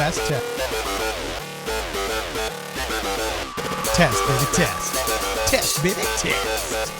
Test, test. Test, baby, test. Test, baby, test.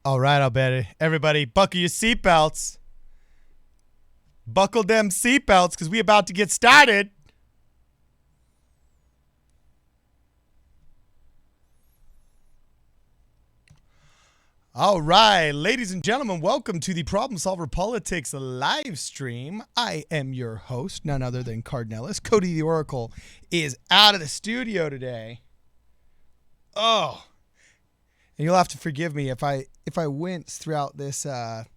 All right, I'll bet everybody buckle your seatbelts. Buckle them seatbelts because we about to get started. All right, ladies and gentlemen, welcome to the Problem Solver Politics live stream. I am your host, none other than Cardinellis. Cody the Oracle is out of the studio today. Oh, and you'll have to forgive me if I wince throughout this live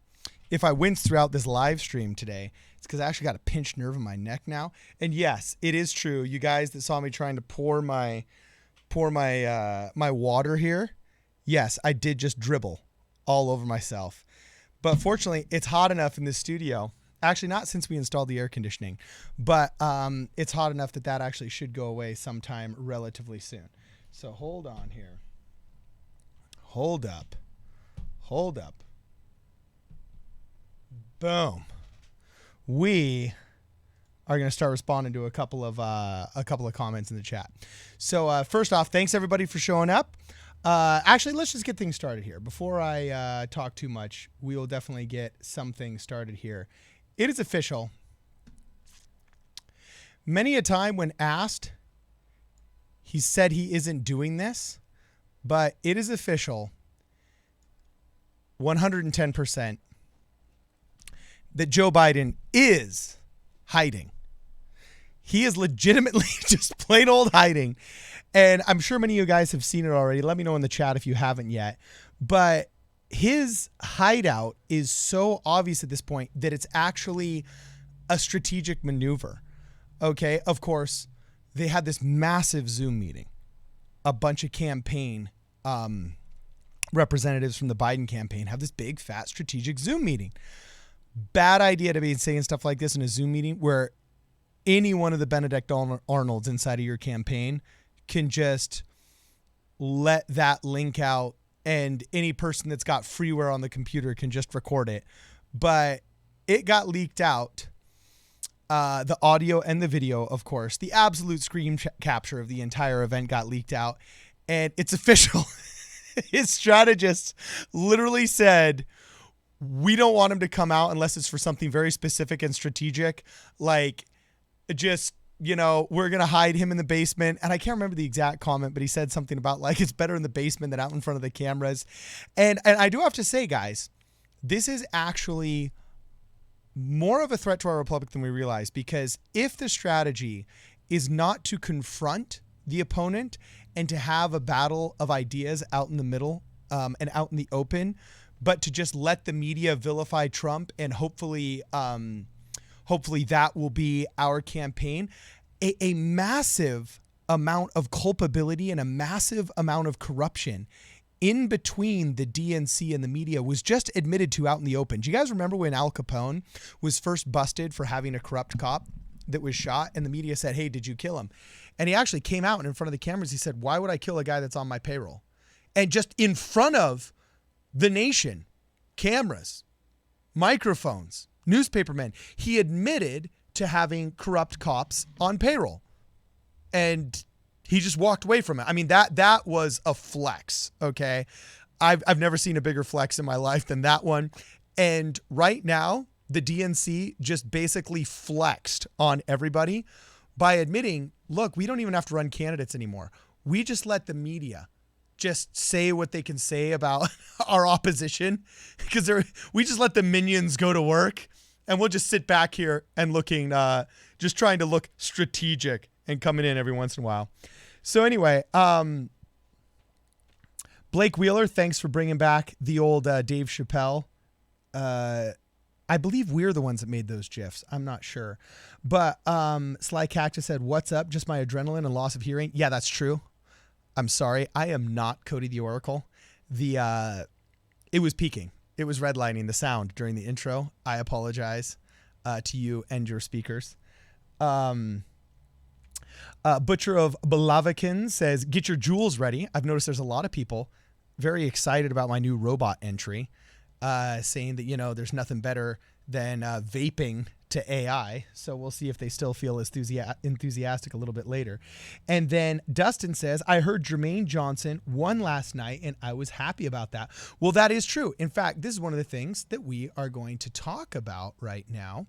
stream today. It's because I actually got a pinched nerve in my neck now. And yes, it is true. You guys that saw me trying to pour my water here, yes, I did just dribble all over myself. But fortunately, it's hot enough in this studio. Actually, not since we installed the air conditioning, but it's hot enough that actually should go away sometime relatively soon. So hold on here. Hold up. Boom. We are going to start responding to a couple of comments in the chat. So first off, thanks everybody for showing up. Actually, let's just get things started here. Before I talk too much, we will definitely get some things started here. It is official. Many a time when asked, he said he isn't doing this. But it is official, 110%, that Joe Biden is hiding. He is legitimately just plain old hiding. And I'm sure many of you guys have seen it already. Let me know in the chat if you haven't yet. But his hideout is so obvious at this point that it's actually a strategic maneuver. Okay, of course, they had this massive Zoom meeting. A bunch of campaign representatives from the Biden campaign have this big, fat, strategic Zoom meeting. Bad idea to be saying stuff like this in a Zoom meeting where any one of the Benedict Arnolds inside of your campaign can just let that link out, and any person that's got freeware on the computer can just record it. But it got leaked out. The audio and the video, of course, the absolute screen capture of the entire event got leaked out, and it's official. His strategist literally said, we don't want him to come out unless it's for something very specific and strategic. Like, just, we're going to hide him in the basement. And I can't remember the exact comment, but he said something about like, it's better in the basement than out in front of the cameras. And I do have to say, guys, this is actually more of a threat to our republic than we realize, because if the strategy is not to confront the opponent and to have a battle of ideas out in the middle and out in the open, but to just let the media vilify Trump and hopefully that will be our campaign, a massive amount of culpability and a massive amount of corruption in between the DNC and the media was just admitted to out in the open. Do you guys remember when Al Capone was first busted for having a corrupt cop? that was shot, and the media said, hey, did you kill him? And he actually came out and in front of the cameras, he said, why would I kill a guy that's on my payroll? And just in front of the nation, cameras, microphones, newspapermen, he admitted to having corrupt cops on payroll. And he just walked away from it. I mean, that was a flex, okay? I've never seen a bigger flex in my life than that one. And right now, the DNC just basically flexed on everybody by admitting, look, we don't even have to run candidates anymore. We just let the media just say what they can say about our opposition, because we just let the minions go to work, and we'll just sit back here and looking, just trying to look strategic and coming in every once in a while. So anyway, Blake Wheeler, thanks for bringing back the old Dave Chappelle. I believe we're the ones that made those GIFs. I'm not sure. But Sly Cactus said, what's up? Just my adrenaline and loss of hearing. Yeah, that's true. I'm sorry. I am not Cody the Oracle. It was peaking. It was redlining the sound during the intro. I apologize to you and your speakers. Butcher of Balavikin says, get your jewels ready. I've noticed there's a lot of people very excited about my new robot entry, saying that, there's nothing better than vaping to AI. So we'll see if they still feel enthusiastic a little bit later. And then Dustin says, I heard Jermaine Johnson won last night and I was happy about that. Well, that is true. In fact, this is one of the things that we are going to talk about right now.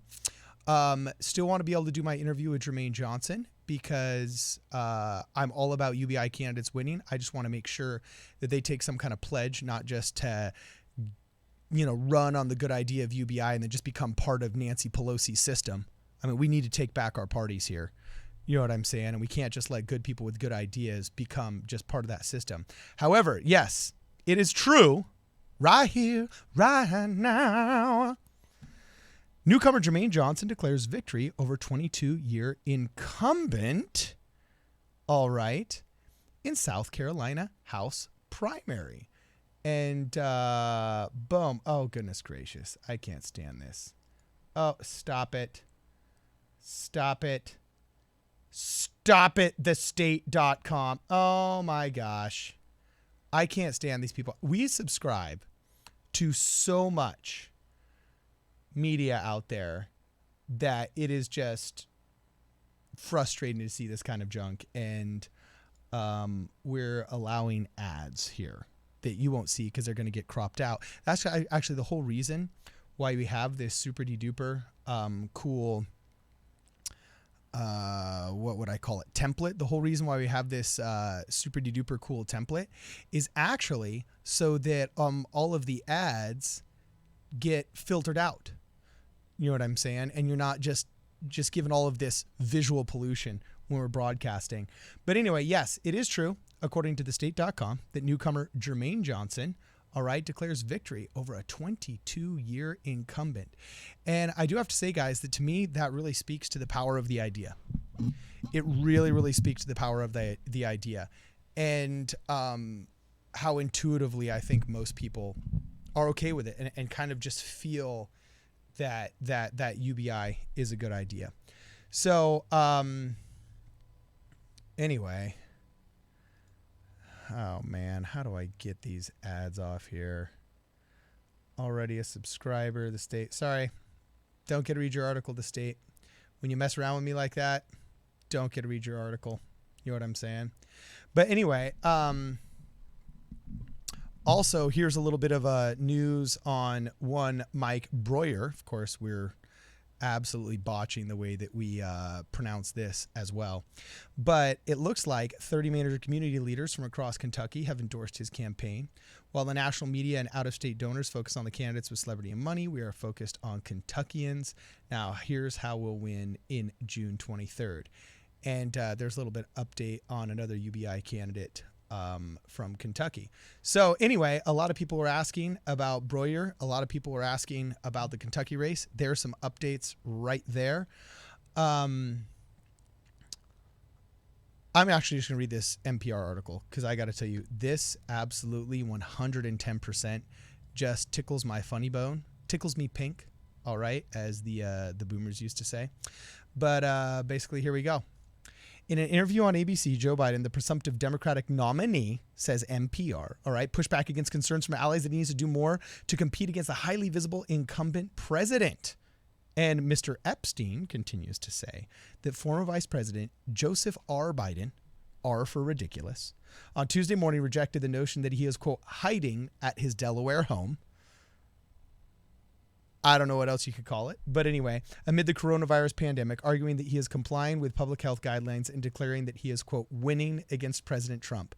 Still want to be able to do my interview with Jermaine Johnson because I'm all about UBI candidates winning. I just want to make sure that they take some kind of pledge, not just to run on the good idea of UBI and then just become part of Nancy Pelosi's system. I mean, we need to take back our parties here. You know what I'm saying? And we can't just let good people with good ideas become just part of that system. However, yes, it is true. Right here, right now. Newcomer Jermaine Johnson declares victory over 22-year incumbent, all right, in South Carolina House primary. And boom. Oh, goodness gracious. I can't stand this. Oh, stop it. Stop it. Stop it, thestate.com. Oh, my gosh. I can't stand these people. We subscribe to so much media out there that it is just frustrating to see this kind of junk. And we're allowing ads here that you won't see because they're going to get cropped out. That's actually the whole reason why we have this super duper cool, what would I call it? Template. The whole reason why we have this super duper cool template is actually so that all of the ads get filtered out. You know what I'm saying? And you're not just given all of this visual pollution when we're broadcasting. But anyway, yes, it is true, according to thestate.com, that newcomer Jermaine Johnson, all right, declares victory over a 22-year incumbent. And I do have to say, guys, that to me, that really speaks to the power of the idea. It really, really speaks to the power of the idea. And how intuitively I think most people are okay with it and kind of just feel that UBI is a good idea. So anyway, oh man, how do I get these ads off here? Already a subscriber, the state. Sorry, don't get to read your article, the state. When you mess around with me like that, don't get to read your article. You know what I'm saying? But anyway, also, here's a little bit of news on one Mike Breuer. Of course, we're absolutely botching the way that we pronounce this as well. But it looks like 30 major community leaders from across Kentucky have endorsed his campaign. While the national media and out-of-state donors focus on the candidates with celebrity and money, we are focused on Kentuckians. Now, here's how we'll win in June 23rd. And there's a little bit of update on another UBI candidate from Kentucky. So anyway, a lot of people were asking about Breuer. A lot of people were asking about the Kentucky race. There's some updates right there. I'm actually just going to read this NPR article because I got to tell you, this absolutely 110% just tickles my funny bone, tickles me pink. all right, as the boomers used to say. But basically, here we go. In an interview on ABC, Joe Biden, the presumptive Democratic nominee, says NPR, all right, pushed back against concerns from allies that he needs to do more to compete against a highly visible incumbent president. And Mr. Epstein continues to say that former Vice President Joseph R. Biden, R for ridiculous, on Tuesday morning rejected the notion that he is, quote, hiding at his Delaware home. I don't know what else you could call it. But anyway, amid the coronavirus pandemic, arguing that he is complying with public health guidelines and declaring that he is, quote, winning against President Trump.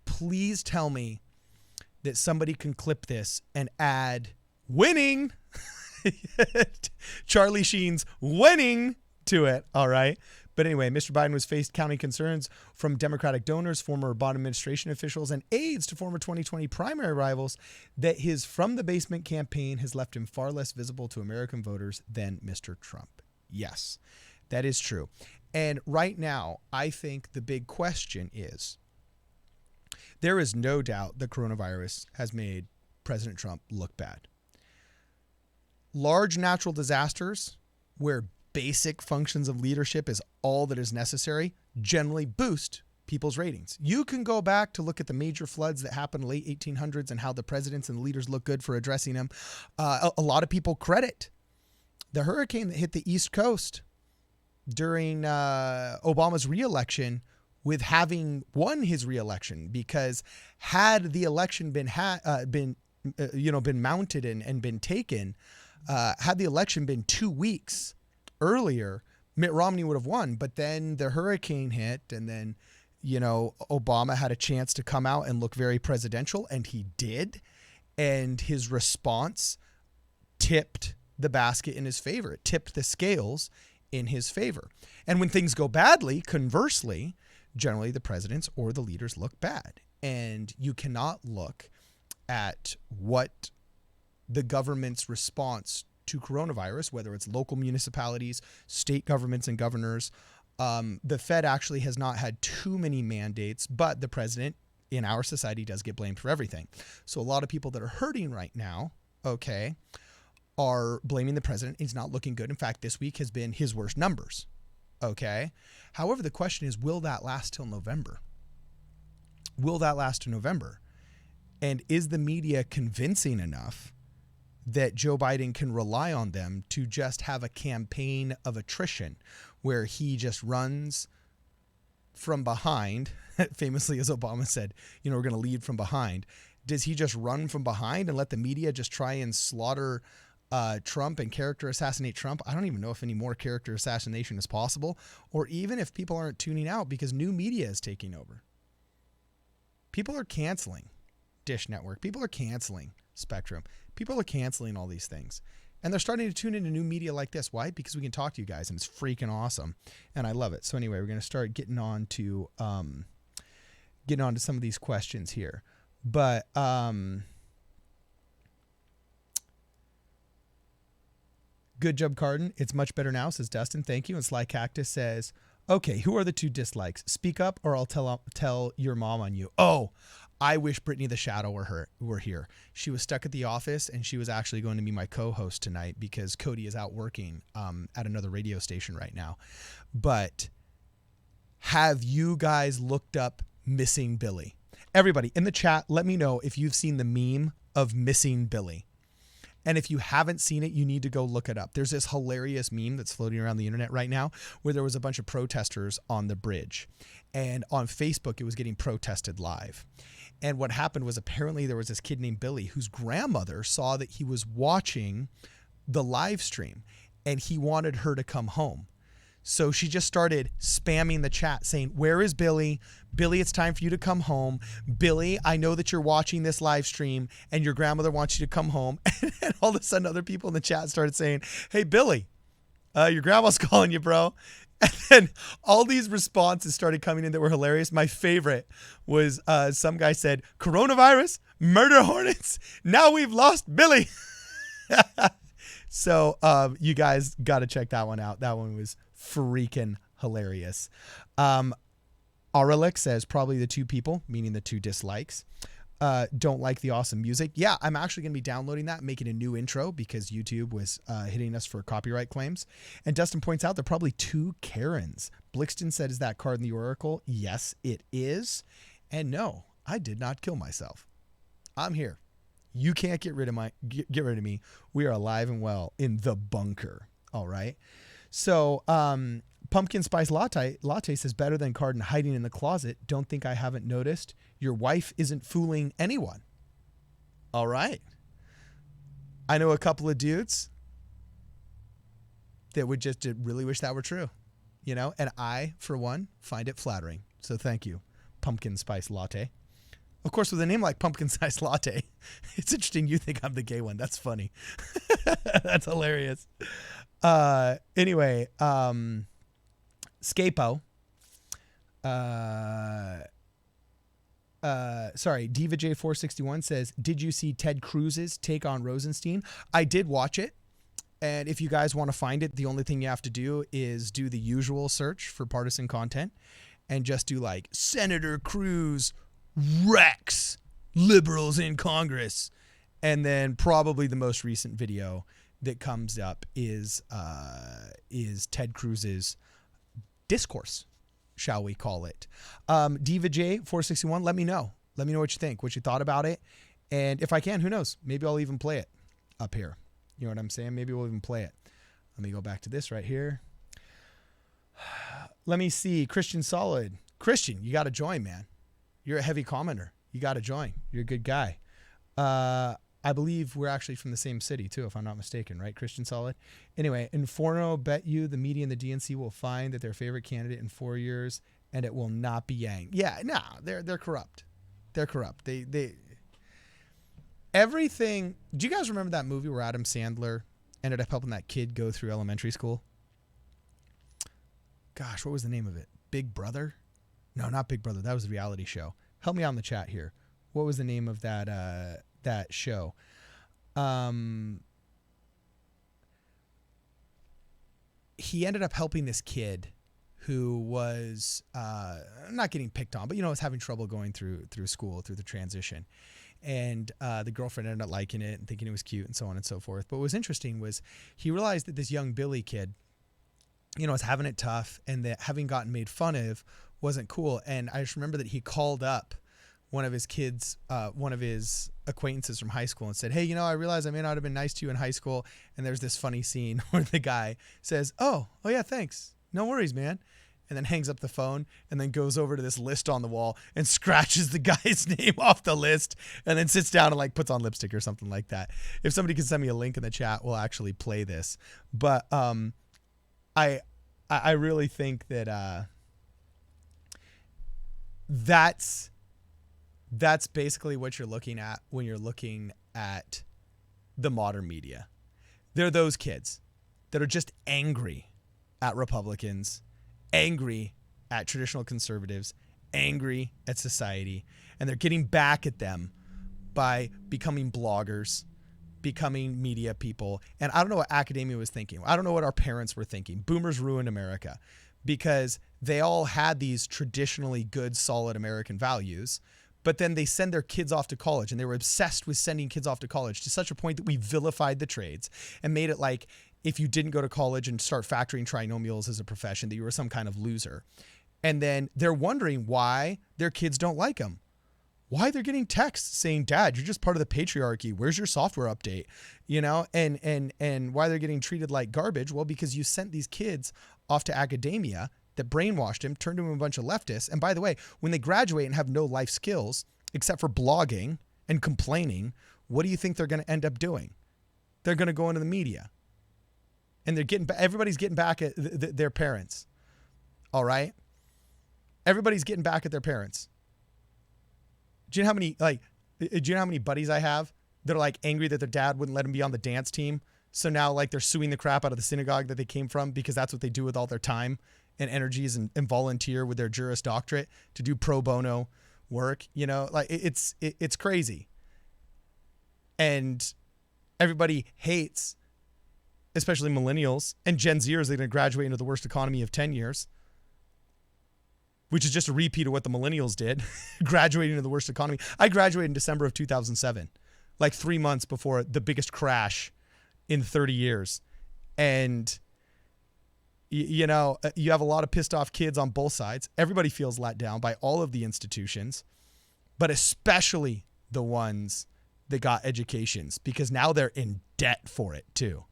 Please tell me that somebody can clip this and add winning, Charlie Sheen's winning to it. All right. But anyway, Mr. Biden was faced counting concerns from Democratic donors, former Obama administration officials, and aides to former 2020 primary rivals that his From the Basement campaign has left him far less visible to American voters than Mr. Trump. Yes, that is true. And right now, I think the big question is, there is no doubt that coronavirus has made President Trump look bad. Large natural disasters where basic functions of leadership is all that is necessary generally boost people's ratings. You can go back to look at the major floods that happened in the late 1800s and how the presidents and the leaders look good for addressing them. A lot of people credit the hurricane that hit the East Coast during Obama's reelection with having won his reelection, because had the election been mounted and been taken, had the election been 2 weeks earlier, Mitt Romney would have won. But then the hurricane hit, and then, Obama had a chance to come out and look very presidential, and he did. And his response tipped the basket in his favor. It tipped the scales in his favor. And when things go badly, conversely, generally the presidents or the leaders look bad. And you cannot look at what the government's response to coronavirus, whether it's local municipalities, state governments and governors. The Fed actually has not had too many mandates, but the president in our society does get blamed for everything. So a lot of people that are hurting right now, okay, are blaming the president. He's not looking good. In fact, this week has been his worst numbers. Okay. However, the question is, will that last till November? Will that last to November? And is the media convincing enough that Joe Biden can rely on them to just have a campaign of attrition where he just runs from behind, famously, as Obama said, we're going to lead from behind. Does he just run from behind and let the media just try and slaughter Trump and character assassinate Trump? I don't even know if any more character assassination is possible, or even if people aren't tuning out because new media is taking over. People are canceling Dish Network. People are canceling Spectrum. People are canceling all these things. And they're starting to tune into new media like this. Why? Because we can talk to you guys, and it's freaking awesome. And I love it. So anyway, we're going to start getting on to some of these questions here. But good job, Cardin. It's much better now, says Dustin. Thank you. And Sly Cactus says, okay, who are the two dislikes? Speak up or I'll tell your mom on you. Oh, I wish Brittany the Shadow were here. She was stuck at the office, and she was actually going to be my co-host tonight because Cody is out working at another radio station right now. But have you guys looked up Missing Billy? Everybody in the chat, let me know if you've seen the meme of Missing Billy. And if you haven't seen it, you need to go look it up. There's this hilarious meme that's floating around the internet right now where there was a bunch of protesters on the bridge. And on Facebook, it was getting protested live. And what happened was, apparently there was this kid named Billy whose grandmother saw that he was watching the live stream and he wanted her to come home. So she just started spamming the chat saying, where is Billy? Billy, it's time for you to come home. Billy, I know that you're watching this live stream and your grandmother wants you to come home. And all of a sudden other people in the chat started saying, hey, Billy, your grandma's calling you, bro. And then all these responses started coming in that were hilarious. My favorite was some guy said, coronavirus, murder hornets, now we've lost Billy. So you guys got to check that one out. That one was freaking hilarious. Aurelix says probably the two people, meaning the two dislikes. don't like the awesome music. Yeah, I'm actually going to be downloading that, making a new intro because YouTube was hitting us for copyright claims. And Dustin points out there are probably 2 Karens. Blixton said, is that card in the Oracle? Yes, it is. And no, I did not kill myself. I'm here. You can't get rid of me. We are alive and well in the bunker. All right. So, Pumpkin Spice Latte says better than card and hiding in the closet. Don't think I haven't noticed. Your wife isn't fooling anyone. All right. I know a couple of dudes that would just really wish that were true, you know, and I, for one, find it flattering. So thank you, Pumpkin Spice Latte. Of course, with a name like Pumpkin Spice Latte, it's interesting you think I'm the gay one. That's funny. That's hilarious. Anyway, Scapo. Diva J461 says, did you see Ted Cruz's take on Rosenstein? I did watch it. And if you guys want to find it, the only thing you have to do is do the usual search for partisan content and just do like Senator Cruz wrecks liberals in Congress. And then probably the most recent video that comes up is Ted Cruz's discourse, shall we call it. Diva J461, let me know. Let me know what you think, what you thought about it. And if I can, who knows? Maybe I'll even play it up here. You know what I'm saying? Maybe we'll even play it. Let me go back to this right here. Let me see. Christian Solid. Christian, you got to join, man. You're a heavy commenter. You got to join. You're a good guy. I believe we're actually from the same city too, if I'm not mistaken, right? Christian Solid. Anyway, Inforno bet you the media and the DNC will find that their favorite candidate in 4 years and it will not be Yang. Yeah, no, they're corrupt. They're corrupt. They everything. Do you guys remember that movie where Adam Sandler ended up helping that kid go through elementary school? Gosh, what was the name of it? Big Brother? No, not Big Brother. That was a reality show. Help me out in the chat here. What was the name of that show? He ended up helping this kid who was not getting picked on, but was having trouble going through school, through the transition. And the girlfriend ended up liking it and thinking it was cute and so on and so forth. But what was interesting was he realized that this young Billy kid, was having it tough and that having gotten made fun of wasn't cool. And I just remember that he called up one of his kids, one of his acquaintances from high school and said, hey, I realize I may not have been nice to you in high school. And there's this funny scene where the guy says, oh yeah, thanks. No worries, man. And then hangs up the phone and then goes over to this list on the wall and scratches the guy's name off the list and then sits down and like puts on lipstick or something like that. If somebody can send me a link in the chat, we'll actually play this. But I really think that that's basically what you're looking at when you're looking at the modern media. They're those kids that are just angry at Republicans, angry at traditional conservatives, angry at society, and they're getting back at them by becoming bloggers, becoming media people. And I don't know what academia was thinking. I don't know what our parents were thinking. Boomers ruined America because they all had these traditionally good, solid American values, but then they send their kids off to college and they were obsessed with sending kids off to college to such a point that we vilified the trades and made it like if you didn't go to college and start factoring trinomials as a profession, that you were some kind of loser. And then they're wondering why their kids don't like them. Why they're getting texts saying, Dad, you're just part of the patriarchy. Where's your software update? And why they're getting treated like garbage. Well, because you sent these kids off to academia that brainwashed him, turned him into a bunch of leftists. And by the way, when they graduate and have no life skills, except for blogging and complaining, what do you think they're going to end up doing? They're going to go into the media. And everybody's getting back at their parents. All right? Everybody's getting back at their parents. Do you know how many buddies I have that are like angry that their dad wouldn't let them be on the dance team? So now like they're suing the crap out of the synagogue that they came from because that's what they do with all their time and energies and volunteer with their Juris Doctorate to do pro bono work. It's crazy. And everybody hates, especially millennials and Gen Zers, they're going to graduate into the worst economy of 10 years. which is just a repeat of what the millennials did, graduating to the worst economy. I graduated in December of 2007, like 3 months before the biggest crash in 30 years. And, you know, you have a lot of pissed off kids on both sides. Everybody feels let down by all of the institutions, but especially the ones that got educations, because now they're in debt for it too.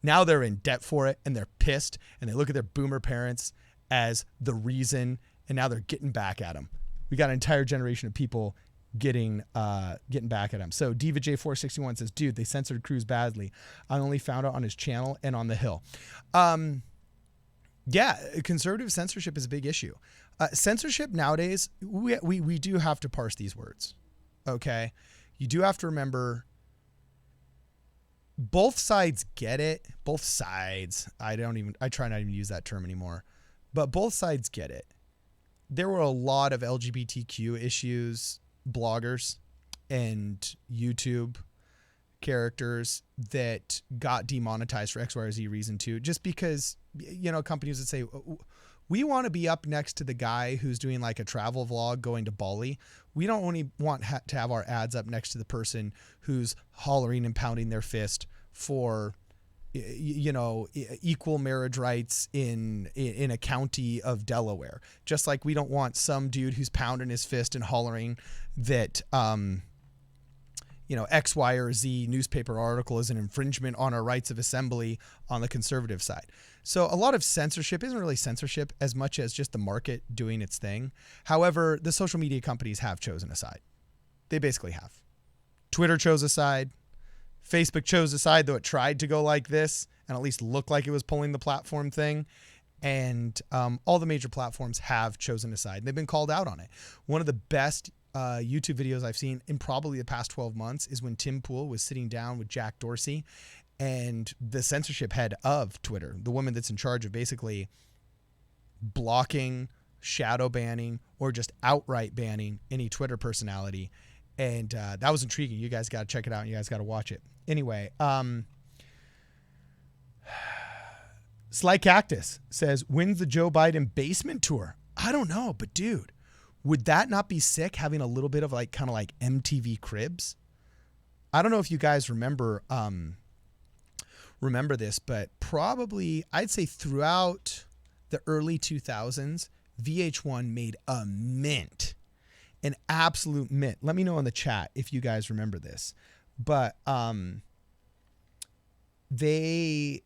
Now they're in debt for it, and they're pissed, and they look at their boomer parents as the reason, and now they're getting back at them. We got an entire generation of people getting back at him. So Diva J461 says, dude, they censored Cruz badly. I only found out on his channel and on the Hill. Yeah, conservative censorship is a big issue. Censorship nowadays, we do have to parse these words. Okay. You do have to remember both sides get it. Both sides. I try not even to use that term anymore, but both sides get it. There were a lot of LGBTQ issues, bloggers and YouTube characters that got demonetized for X, Y, or Z reason too, just because, you know, companies would say, we want to be up next to the guy who's doing like a travel vlog going to Bali. We don't only want to have our ads up next to the person who's hollering and pounding their fist for, you know, equal marriage rights in a county of Delaware. Just like we don't want some dude who's pounding his fist and hollering that, you know, X, Y, or Z newspaper article is an infringement on our rights of assembly on the conservative side. So a lot of censorship isn't really censorship as much as just the market doing its thing. However, the social media companies have chosen a side. They basically have. Twitter chose a side. Facebook chose a side, though it tried to go like this and at least look like it was pulling the platform thing. And all the major platforms have chosen a side. They've been called out on it. One of the best YouTube videos I've seen in probably the past 12 months is when Tim Pool was sitting down with Jack Dorsey and the censorship head of Twitter, the woman that's in charge of basically blocking, shadow banning, or just outright banning any Twitter personality. And that was intriguing. You guys got to check it out, and you guys got to watch it. Anyway, Sly Cactus says, when's the Joe Biden basement tour? I don't know, but dude, would that not be sick, having a little bit of like kind of like MTV Cribs? I don't know if you guys remember this, but probably I'd say throughout the early 2000s, VH1 made a mint, an absolute mint. Let me know in the chat if you guys remember this, but they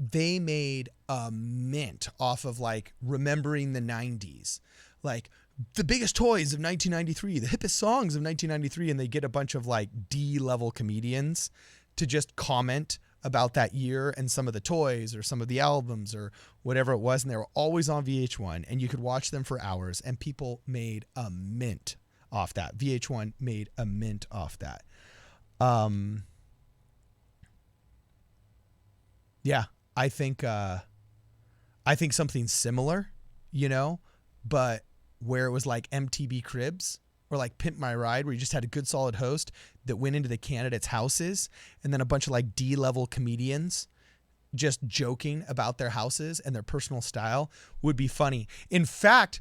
made a mint off of like remembering the 90s, like the biggest toys of 1993, the hippest songs of 1993, and they get a bunch of like D-level comedians to just comment about that year and some of the toys or some of the albums or whatever it was, and they were always on VH1, and you could watch them for hours, and people made a mint off that. VH1 made a mint off that. Yeah, I think something similar, you know, but where it was like MTV Cribs or like Pimp My Ride, where you just had a good solid host that went into the candidates' houses, and then a bunch of like D-level comedians just joking about their houses and their personal style would be funny. In fact,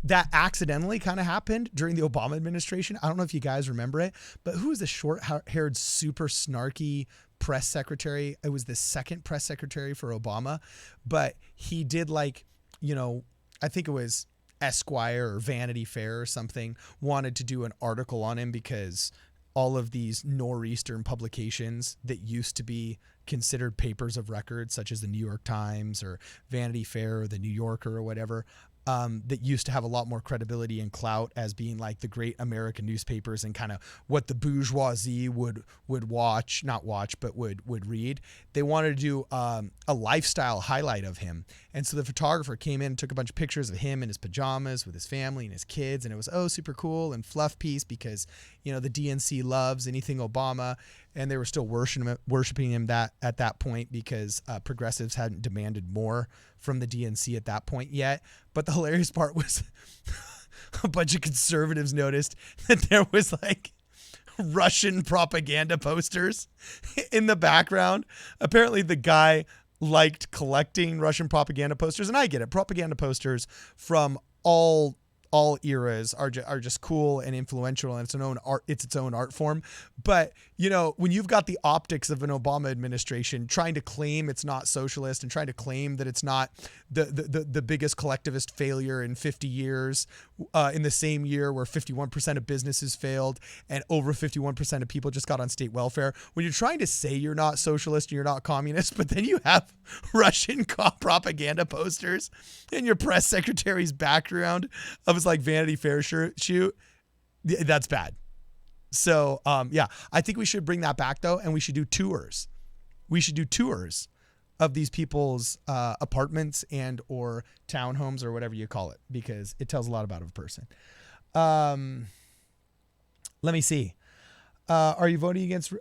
that accidentally kind of happened during the Obama administration. I don't know if you guys remember it, but who was the short-haired, super snarky press secretary? It was the second press secretary for Obama, but he did like, you know, I think it was Esquire or Vanity Fair or something wanted to do an article on him because all of these nor'eastern publications that used to be considered papers of record, such as the New York Times or Vanity Fair or the New Yorker or whatever, that used to have a lot more credibility and clout as being like the great American newspapers and kind of what the bourgeoisie would read. They wanted to do a lifestyle highlight of him. And so the photographer came in and took a bunch of pictures of him in his pajamas with his family and his kids. And it was, super cool and fluff piece because, you know, the DNC loves anything Obama. And they were still worshiping him at that point because progressives hadn't demanded more from the DNC at that point yet. But the hilarious part was a bunch of conservatives noticed that there was like Russian propaganda posters in the background. Apparently the guy liked collecting Russian propaganda posters, and I get it. Propaganda posters from all eras are just cool and influential, and it's its own art form. But when you've got the optics of an Obama administration trying to claim it's not socialist and trying to claim that it's not the biggest collectivist failure in 50 years, in the same year where 51% of businesses failed and over 51% of people just got on state welfare, when you're trying to say you're not socialist and you're not communist, but then you have Russian propaganda posters in your press secretary's background of his like Vanity Fair shoot, that's bad. So I think we should bring that back though, and we should do tours. We should do tours of these people's apartments and or townhomes or whatever you call it, because it tells a lot about a person. Let me see. Are you voting against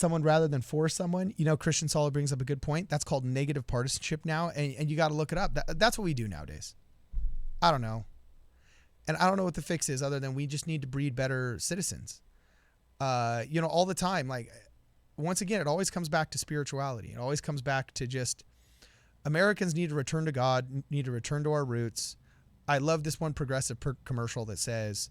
someone rather than for someone? Christian Solid brings up a good point. That's called negative partisanship now, and you got to look it up. That's what we do nowadays. I don't know. And I don't know what the fix is other than we just need to breed better citizens. All the time. Like, once again, it always comes back to spirituality. It always comes back to just Americans need to return to God, need to return to our roots. I love this one progressive commercial that says,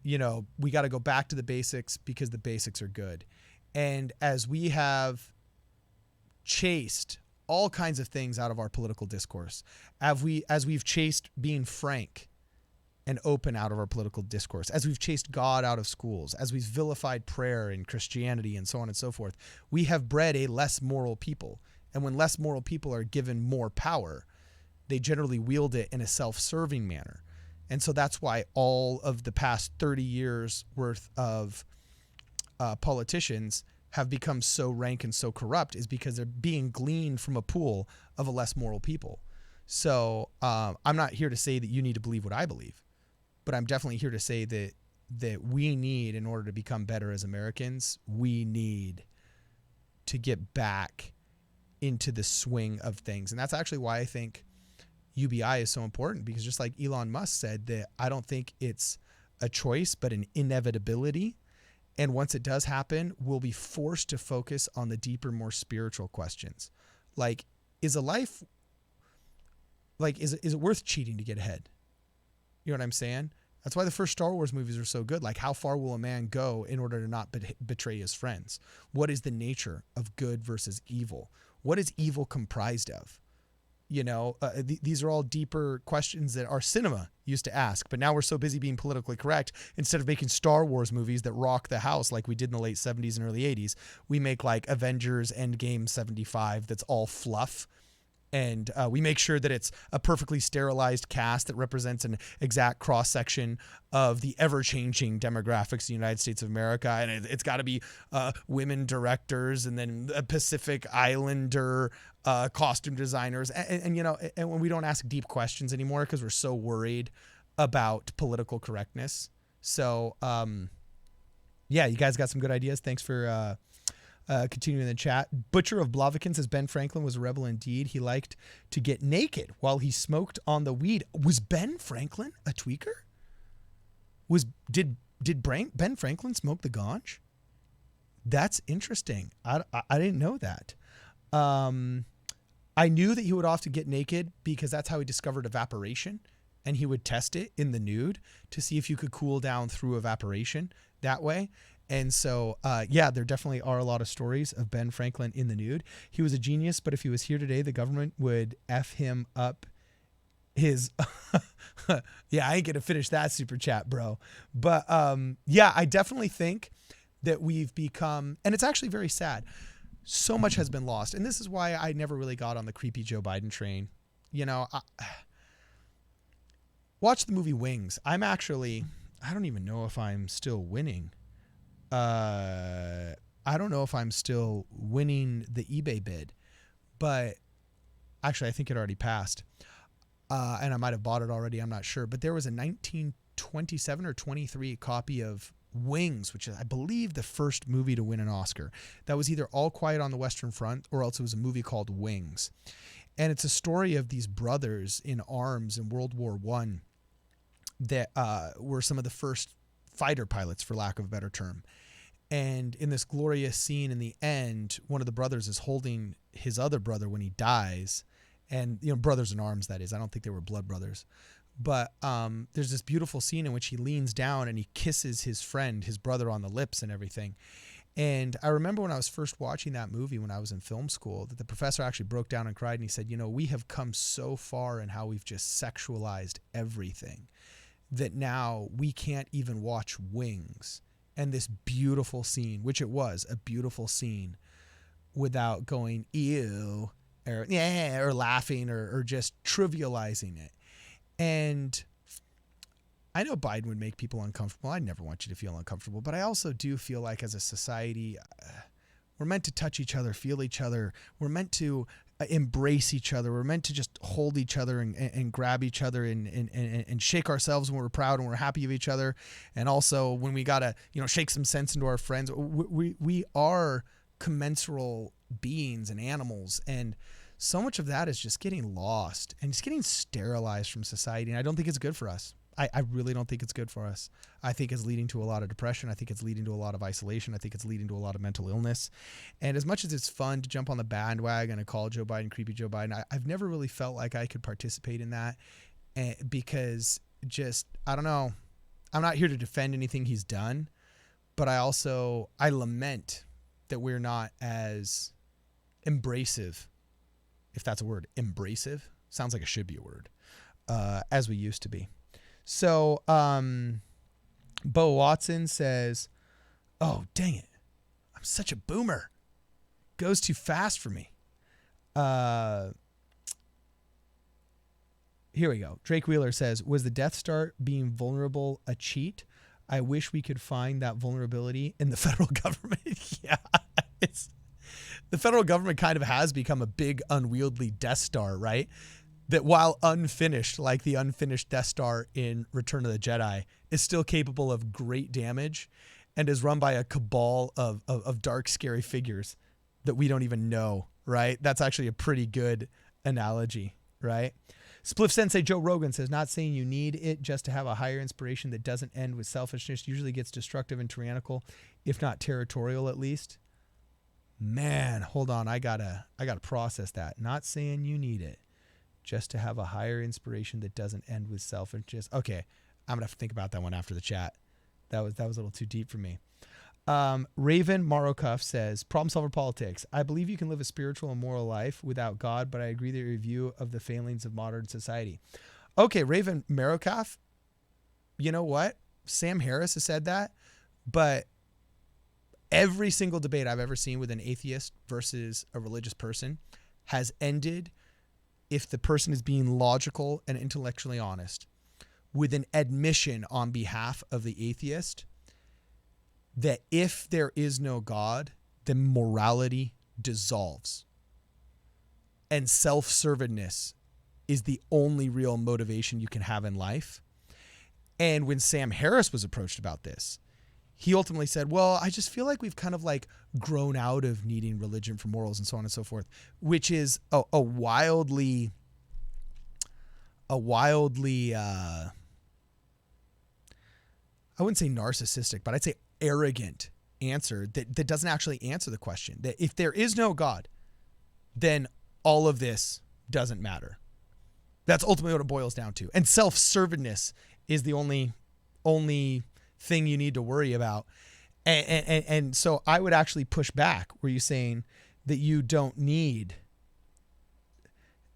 we got to go back to the basics because the basics are good. And as we have chased all kinds of things out of our political discourse, as we've chased being frank and open out of our political discourse, as we've chased God out of schools, as we've vilified prayer and Christianity and so on and so forth, we have bred a less moral people. And when less moral people are given more power, they generally wield it in a self-serving manner. And so that's why all of the past 30 years worth of politicians have become so rank and so corrupt, is because they're being gleaned from a pool of a less moral people. So I'm not here to say that you need to believe what I believe, but I'm definitely here to say that we need, in order to become better as Americans, we need to get back into the swing of things. And that's actually why I think UBI is so important, because just like Elon Musk said, that I don't think it's a choice, but an inevitability. And once it does happen, we'll be forced to focus on the deeper, more spiritual questions. Like, is a life, like, is it worth cheating to get ahead? You know what I'm saying? That's why the first Star Wars movies are so good. Like, how far will a man go in order to not betray his friends? What is the nature of good versus evil? What is evil comprised of? These are all deeper questions that our cinema used to ask, but now we're so busy being politically correct. Instead of making Star Wars movies that rock the house like we did in the late 70s and early 80s, we make like Avengers Endgame 75 that's all fluff. And we make sure that it's a perfectly sterilized cast that represents an exact cross-section of the ever-changing demographics of the United States of America. And it's got to be women directors, and then Pacific Islander costume designers. And when we don't ask deep questions anymore because we're so worried about political correctness. So, you guys got some good ideas. Thanks for continuing in the chat. Butcher of Blaviken says Ben Franklin was a rebel indeed. He liked to get naked while he smoked on the weed. Was Ben Franklin a tweaker? Did Ben Franklin smoke the ganj? That's interesting. I didn't know that. I knew that he would often get naked because that's how he discovered evaporation, and he would test it in the nude to see if you could cool down through evaporation that way. And so, there definitely are a lot of stories of Ben Franklin in the nude. He was a genius, but if he was here today, the government would F him up his... I ain't going to finish that super chat, bro. But, I definitely think that we've become... And it's actually very sad. So much has been lost. And this is why I never really got on the creepy Joe Biden train. Watch the movie Wings. I don't even know if I'm still winning. I don't know if I'm still winning the eBay bid, but actually I think it already passed. And I might have bought it already. I'm not sure, but there was a 1927 or 23 copy of Wings, which is, I believe, the first movie to win an Oscar. That was either All Quiet on the Western Front or else it was a movie called Wings. And it's a story of these brothers in arms in World War I that were some of the first fighter pilots, for lack of a better term. And in this glorious scene in the end, one of the brothers is holding his other brother when he dies, and brothers in arms, that is. I don't think they were blood brothers. But there's this beautiful scene in which he leans down and he kisses his friend, his brother, on the lips and everything. And I remember when I was first watching that movie when I was in film school, that the professor actually broke down and cried, and he said, we have come so far in how we've just sexualized everything that now we can't even watch Wings and this beautiful scene, which it was a beautiful scene, without going ew or laughing or just trivializing it. And I know Biden would make people uncomfortable. I never want you to feel uncomfortable, but I also do feel like as a society, we're meant to touch each other, feel each other. We're meant to embrace each other. We're meant to just hold each other and grab each other and shake ourselves when we're proud and we're happy of each other. And also when we got to, shake some sense into our friends. We are commensurable beings and animals. And so much of that is just getting lost and just getting sterilized from society. And I don't think it's good for us. I really don't think it's good for us. I think it's leading to a lot of depression. I think it's leading to a lot of isolation. I think it's leading to a lot of mental illness. And as much as it's fun to jump on the bandwagon and call Joe Biden creepy Joe Biden, I've never really felt like I could participate in that because I don't know. I'm not here to defend anything he's done, but I lament that we're not as embracive, if that's a word, embracive. Sounds like it should be a word, as we used to be. So, Bo Watson says, oh, dang it. I'm such a boomer. Goes too fast for me. Here we go. Drake Wheeler says, was the Death Star being vulnerable a cheat? I wish we could find that vulnerability in the federal government. Yeah. The federal government kind of has become a big unwieldy Death Star, right? That while unfinished, like the unfinished Death Star in Return of the Jedi, is still capable of great damage and is run by a cabal of dark, scary figures that we don't even know, right? That's actually a pretty good analogy, right? Spliff Sensei Joe Rogan says, not saying you need it just to have a higher inspiration that doesn't end with selfishness, usually gets destructive and tyrannical, if not territorial at least. Man, hold on. I gotta process that. Not saying you need it just to have a higher inspiration that doesn't end with self-interest. Okay, I'm gonna have to think about that one after the chat. That was a little too deep for me. Raven Marokuff says, problem solver politics. I believe you can live a spiritual and moral life without God, but I agree that your review of the failings of modern society. Okay, Raven Marokuff, you know what? Sam Harris has said that, but every single debate I've ever seen with an atheist versus a religious person has ended, if the person is being logical and intellectually honest, with an admission on behalf of the atheist that if there is no God, then morality dissolves. And self-servedness is the only real motivation you can have in life. And when Sam Harris was approached about this, he ultimately said, well, I just feel like we've kind of like grown out of needing religion for morals and so on and so forth, which is a wildly, I wouldn't say narcissistic, but I'd say arrogant answer that doesn't actually answer the question. That if there is no God, then all of this doesn't matter. That's ultimately what it boils down to. And self-servedness is the only thing you need to worry about. And so I would actually push back where you're saying that you don't need,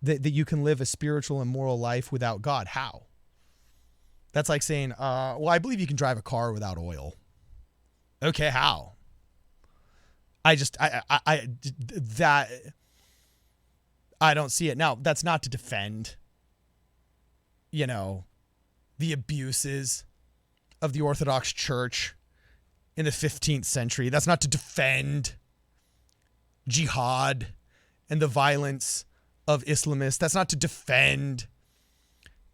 that you can live a spiritual and moral life without God. How? That's like saying, well, I believe you can drive a car without oil. Okay, how? I don't see it. Now, that's not to defend, the abuses of the Orthodox Church in the 15th century. That's not to defend jihad and the violence of Islamists. That's not to defend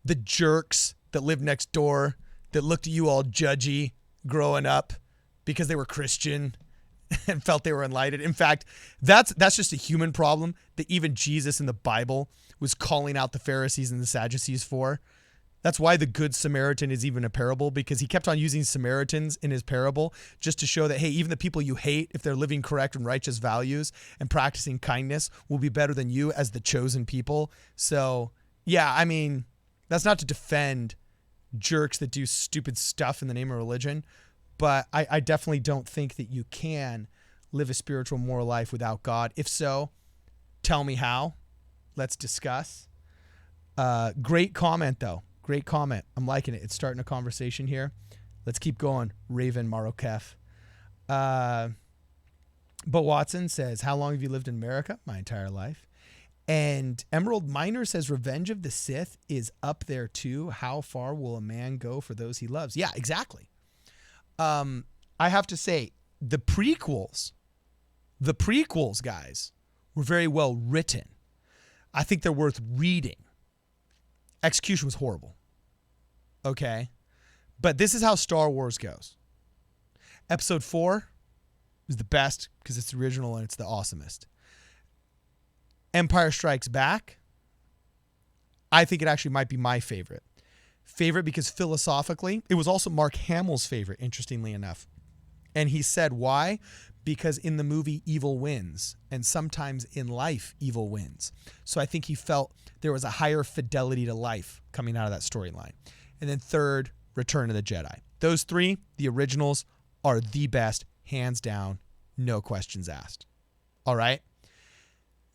the jerks that lived next door that looked at you all judgy growing up because they were Christian and felt they were enlightened. In fact, that's just a human problem that even Jesus in the Bible was calling out the Pharisees and the Sadducees for. That's why the Good Samaritan is even a parable, because he kept on using Samaritans in his parable just to show that, hey, even the people you hate, if they're living correct and righteous values and practicing kindness, will be better than you as the chosen people. So, yeah, I mean, that's not to defend jerks that do stupid stuff in the name of religion, but I definitely don't think that you can live a spiritual, moral life without God. If so, tell me how. Let's discuss. Great comment, though. Great comment. I'm liking it. It's starting a conversation here. Let's keep going. Raven Marokef. But Watson says, how long have you lived in America? My entire life. And Emerald Miner says, Revenge of the Sith is up there too. How far will a man go for those he loves? Yeah, exactly. I have to say, the prequels, guys, were very well written. I think they're worth reading. Execution was horrible. Okay. But this is how Star Wars goes. Episode 4 is the best because it's the original and it's the awesomest. Empire Strikes Back, I think it actually might be my favorite. Favorite because philosophically, it was also Mark Hamill's favorite, interestingly enough. And he said why? Because in the movie, evil wins. And sometimes in life, evil wins. So I think he felt there was a higher fidelity to life coming out of that storyline. And then third, Return of the Jedi. Those three, the originals, are the best, hands down, no questions asked. All right?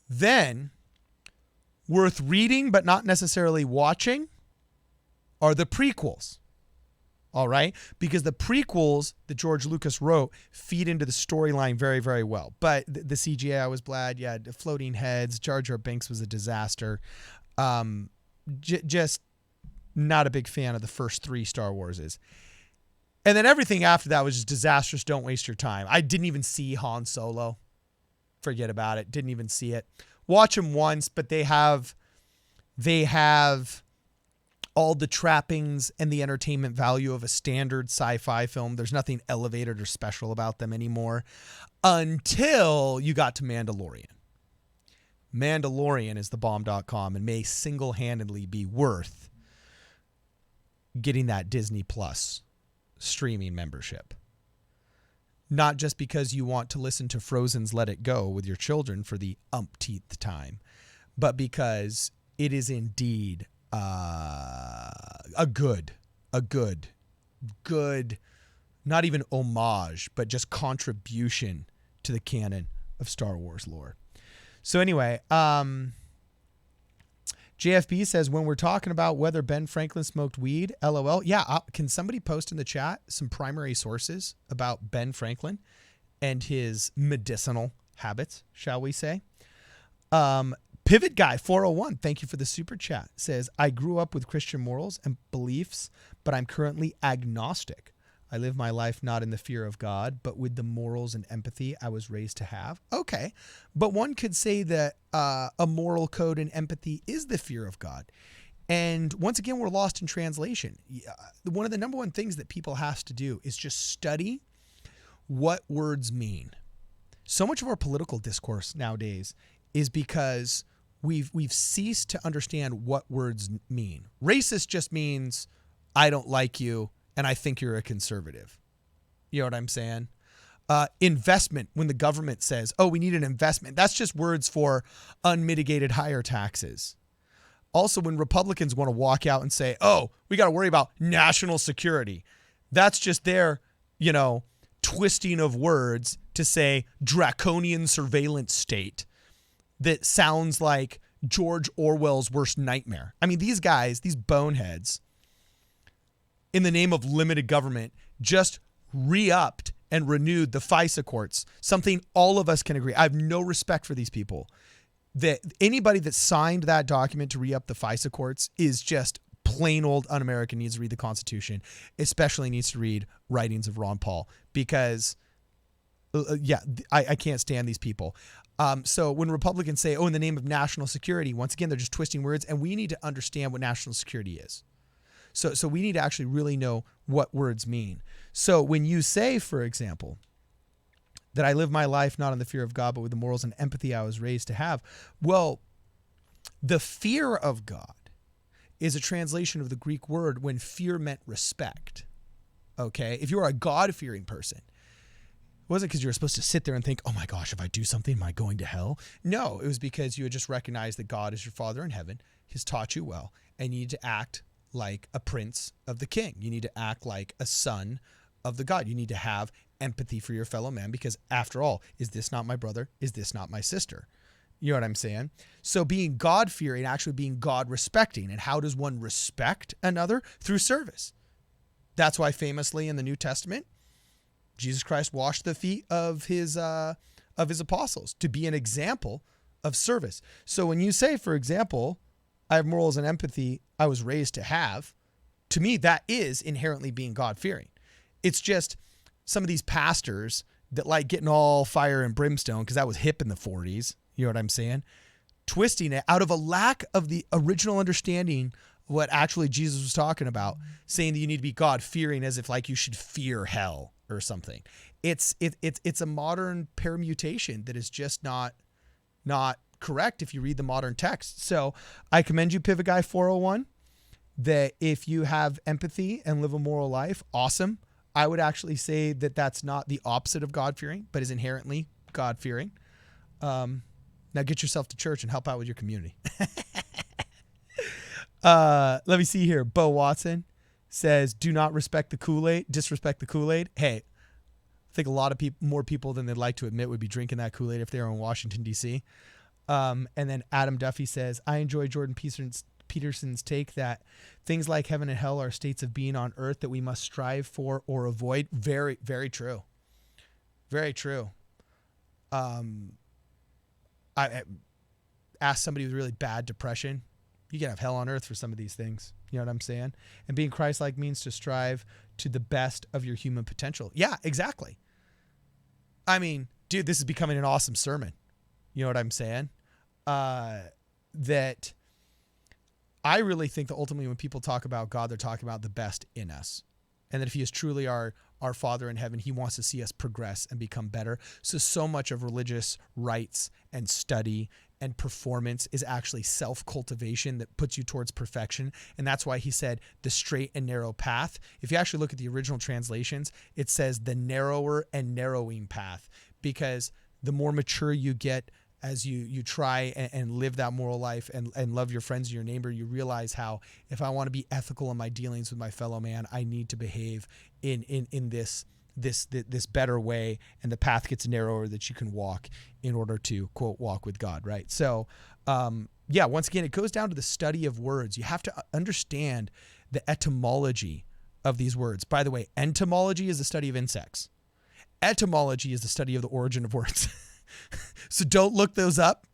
Then, worth reading but not necessarily watching are the prequels. All right? Because the prequels that George Lucas wrote feed into the storyline very, very well. But the CGI was bad. Yeah, the floating heads. Jar Jar Binks was a disaster. Just not a big fan of the first 3 Star Warses. And then everything after that was just disastrous. Don't waste your time. I didn't even see Han Solo. Forget about it. Didn't even see it. Watch them once, but they have all the trappings and the entertainment value of a standard sci-fi film. There's nothing elevated or special about them anymore until you got to Mandalorian. Mandalorian is the bomb.com and may single-handedly be worth getting that Disney Plus streaming membership. Not just because you want to listen to Frozen's Let It Go with your children for the umpteenth time, but because it is indeed a good, not even homage, but just contribution to the canon of Star Wars lore. So anyway, JFB says, when we're talking about whether Ben Franklin smoked weed, LOL. Yeah, can somebody post in the chat some primary sources about Ben Franklin and his medicinal habits, shall we say? Pivot Guy 401, thank you for the super chat, says, I grew up with Christian morals and beliefs, but I'm currently agnostic. I live my life not in the fear of God, but with the morals and empathy I was raised to have. Okay, but one could say that a moral code and empathy is the fear of God. And once again, we're lost in translation. One of the number one things that people have to do is just study what words mean. So much of our political discourse nowadays is because we've ceased to understand what words mean. Racist just means I don't like you and I think you're a conservative. You know what I'm saying? Investment, when the government says, oh, we need an investment, that's just words for unmitigated higher taxes. Also, when Republicans want to walk out and say, oh, we got to worry about national security, that's just their, twisting of words to say draconian surveillance state that sounds like George Orwell's worst nightmare. I mean, these guys, these boneheads, in the name of limited government, just re-upped and renewed the FISA courts, something all of us can agree. I have no respect for these people. That anybody that signed that document to re-up the FISA courts is just plain old un-American, needs to read the Constitution, especially needs to read writings of Ron Paul, because, I can't stand these people. So when Republicans say, oh, in the name of national security, once again, they're just twisting words, and we need to understand what national security is. So we need to actually really know what words mean. So when you say, for example, that I live my life not in the fear of God, but with the morals and empathy I was raised to have, well, the fear of God is a translation of the Greek word when fear meant respect. Okay? If you are a God-fearing person, it wasn't because you were supposed to sit there and think, oh my gosh, if I do something, am I going to hell? No, it was because you had just recognized that God is your Father in heaven. He's taught you well, and you need to act like a prince of the king. You need to act like a son of the God. You need to have empathy for your fellow man because after all, is this not my brother? Is this not my sister? You know what I'm saying? So being God-fearing, actually being God-respecting. And how does one respect another? Through service. That's why famously in the New Testament, Jesus Christ washed the feet of his apostles to be an example of service. So when you say, for example, I have morals and empathy I was raised to have, to me, that is inherently being God-fearing. It's just some of these pastors that like getting all fire and brimstone because that was hip in the 40s. You know what I'm saying? Twisting it out of a lack of the original understanding of what actually Jesus was talking about, saying that you need to be God-fearing as if like you should fear hell or something. It's a modern permutation that is just not correct if you read the modern text. So I commend you, Pivot Guy 401, that if you have empathy and live a moral life, awesome. I would actually say that that's not the opposite of God-fearing, but is inherently God-fearing. Now get yourself to church and help out with your community. Let me see here. Bo Watson says, do not disrespect the Kool-Aid. Hey, I think a lot of more people than they'd like to admit would be drinking that Kool-Aid if they were in Washington, D.C. And then Adam Duffy says, I enjoy Jordan Peterson's take that things like heaven and hell are states of being on earth that we must strive for or avoid. Very, very true. Very true. I asked somebody with really bad depression, you can have hell on earth for some of these things. You know what I'm saying? And being Christ-like means to strive to the best of your human potential. Yeah, exactly. I mean, dude, this is becoming an awesome sermon. You know what I'm saying? That I really think that ultimately when people talk about God, they're talking about the best in us. And that if he is truly our Father in heaven, he wants to see us progress and become better. So much of religious rites and study and performance is actually self-cultivation that puts you towards perfection. And that's why he said the straight and narrow path. If you actually look at the original translations, it says the narrower and narrowing path, because the more mature you get as you try and live that moral life and love your friends and your neighbor, you realize how if I want to be ethical in my dealings with my fellow man, I need to behave in this better way, and the path gets narrower that you can walk in order to, quote, walk with God, right? So, once again, it goes down to the study of words. You have to understand the etymology of these words. By the way, entomology is the study of insects. Etymology is the study of the origin of words. So don't look those up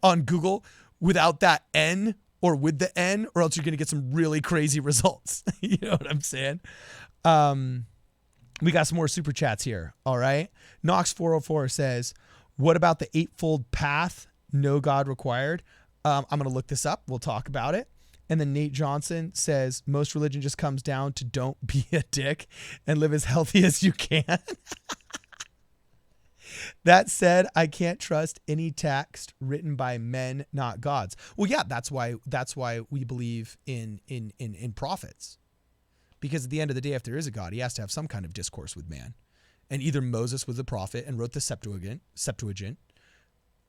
on Google without that N or with the N, or else you're going to get some really crazy results. You know what I'm saying? We got some more super chats here. All right. Knox 404 says, what about the eightfold path? No God required. I'm going to look this up. We'll talk about it. And then Nate Johnson says, most religion just comes down to don't be a dick and live as healthy as you can. That said, I can't trust any text written by men, not gods. Well, yeah, that's why we believe in prophets. Because at the end of the day, if there is a God, he has to have some kind of discourse with man. And either Moses was a prophet and wrote the Septuagint,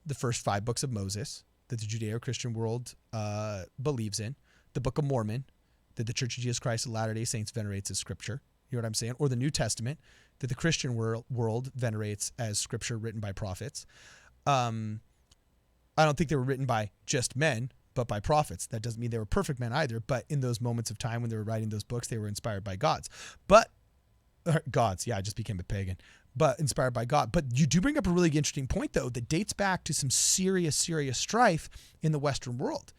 the first 5 books of Moses that the Judeo-Christian world believes in, the Book of Mormon that the Church of Jesus Christ of Latter-day Saints venerates as scripture. You know what I'm saying? Or the New Testament that the Christian world venerates as scripture written by prophets. I don't think they were written by just men, but by prophets. That doesn't mean they were perfect men either, but in those moments of time when they were writing those books, they were inspired by gods. I just became a pagan, but inspired by God. But you do bring up a really interesting point, though, that dates back to some serious strife in the Western world.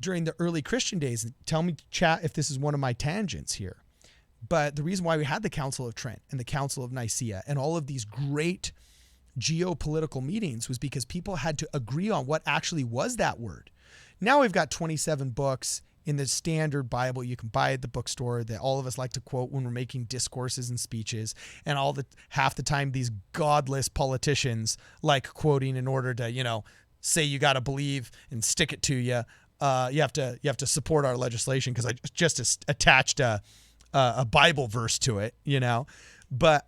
During the early Christian days, tell me, chat, if this is one of my tangents here. But the reason why we had the Council of Trent and the Council of Nicaea and all of these great geopolitical meetings was because people had to agree on what actually was that word. Now we've got 27 books in the standard Bible you can buy at the bookstore that all of us like to quote when we're making discourses and speeches, and half the time these godless politicians like quoting in order to, say you got to believe and stick it to you. You have to support our legislation because I just attached a Bible verse to it, But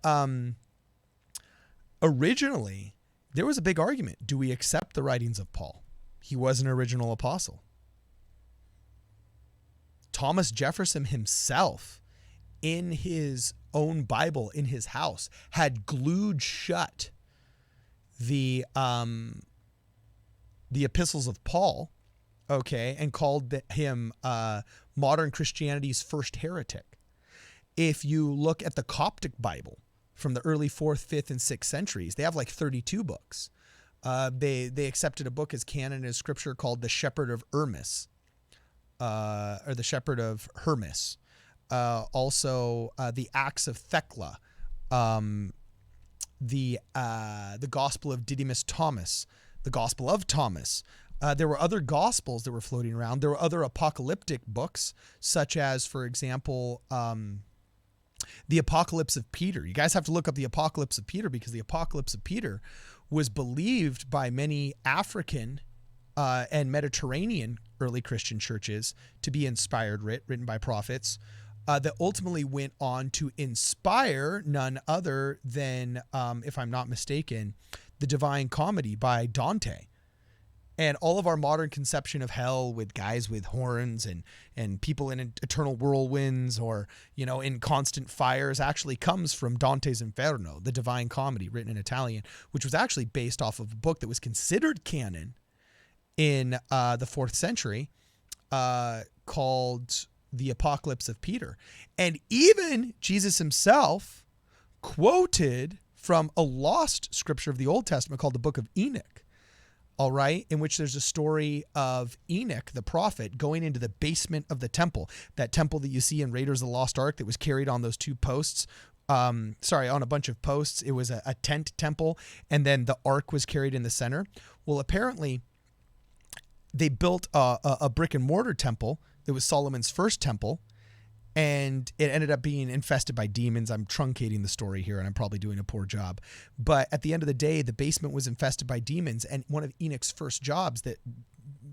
originally, there was a big argument. Do we accept the writings of Paul? He was an original apostle. Thomas Jefferson himself, in his own Bible in his house, had glued shut the epistles of Paul, okay, and called him modern Christianity's first heretic. If you look at the Coptic Bible from the early 4th, 5th, and 6th centuries, they have like 32 books. They accepted a book as canon as scripture called the Shepherd of Hermas, or the Shepherd of Hermas. Also, the Acts of Thecla, the Gospel of Didymus Thomas, the Gospel of Thomas. There were other Gospels that were floating around. There were other apocalyptic books, such as, for example, the Apocalypse of Peter. You guys have to look up the Apocalypse of Peter because the Apocalypse of Peter was believed by many African and Mediterranean early Christian churches to be inspired, written by prophets, that ultimately went on to inspire none other than, if I'm not mistaken, the Divine Comedy by Dante. And all of our modern conception of hell with guys with horns and people in eternal whirlwinds or, in constant fires actually comes from Dante's Inferno, the Divine Comedy, written in Italian, which was actually based off of a book that was considered canon in the 4th century called the Apocalypse of Peter. And even Jesus himself quoted from a lost scripture of the Old Testament called the Book of Enoch. All right, in which there's a story of Enoch, the prophet, going into the basement of the temple, that temple that you see in Raiders of the Lost Ark that was carried on those two posts. On a bunch of posts. It was a tent temple, and then the ark was carried in the center. Well, apparently, they built a brick and mortar temple that was Solomon's first temple, and it ended up being infested by demons. I'm truncating the story here, and I'm probably doing a poor job. But at the end of the day, the basement was infested by demons, and one of Enoch's first jobs that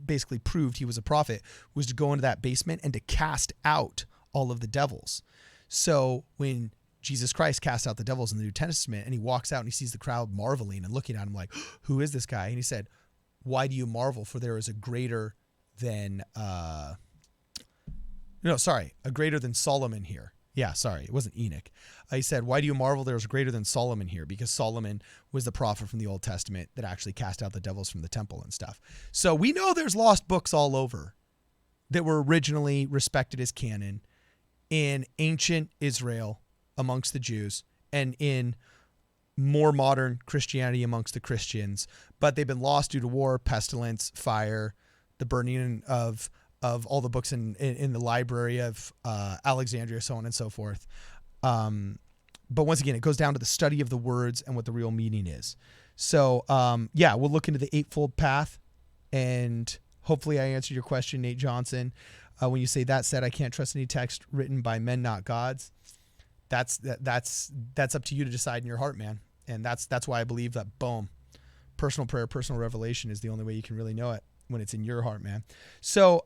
basically proved he was a prophet was to go into that basement and to cast out all of the devils. So when Jesus Christ cast out the devils in the New Testament, and he walks out and he sees the crowd marveling and looking at him like, who is this guy? And he said, why do you marvel? For there is a greater than... a greater than Solomon here. Yeah, sorry, it wasn't Enoch. He said, why do you marvel? There's greater than Solomon here, because Solomon was the prophet from the Old Testament that actually cast out the devils from the temple and stuff. So we know there's lost books all over that were originally respected as canon in ancient Israel amongst the Jews and in more modern Christianity amongst the Christians, but they've been lost due to war, pestilence, fire, the burning of all the books in the library of Alexandria, so on and so forth. But once again, it goes down to the study of the words and what the real meaning is. So, we'll look into the eightfold path, and hopefully I answered your question, Nate Johnson. When you say, that said, I can't trust any text written by men, not gods. That's up to you to decide in your heart, man. And that's why I believe that, boom, personal prayer, personal revelation is the only way you can really know it, when it's in your heart, man. So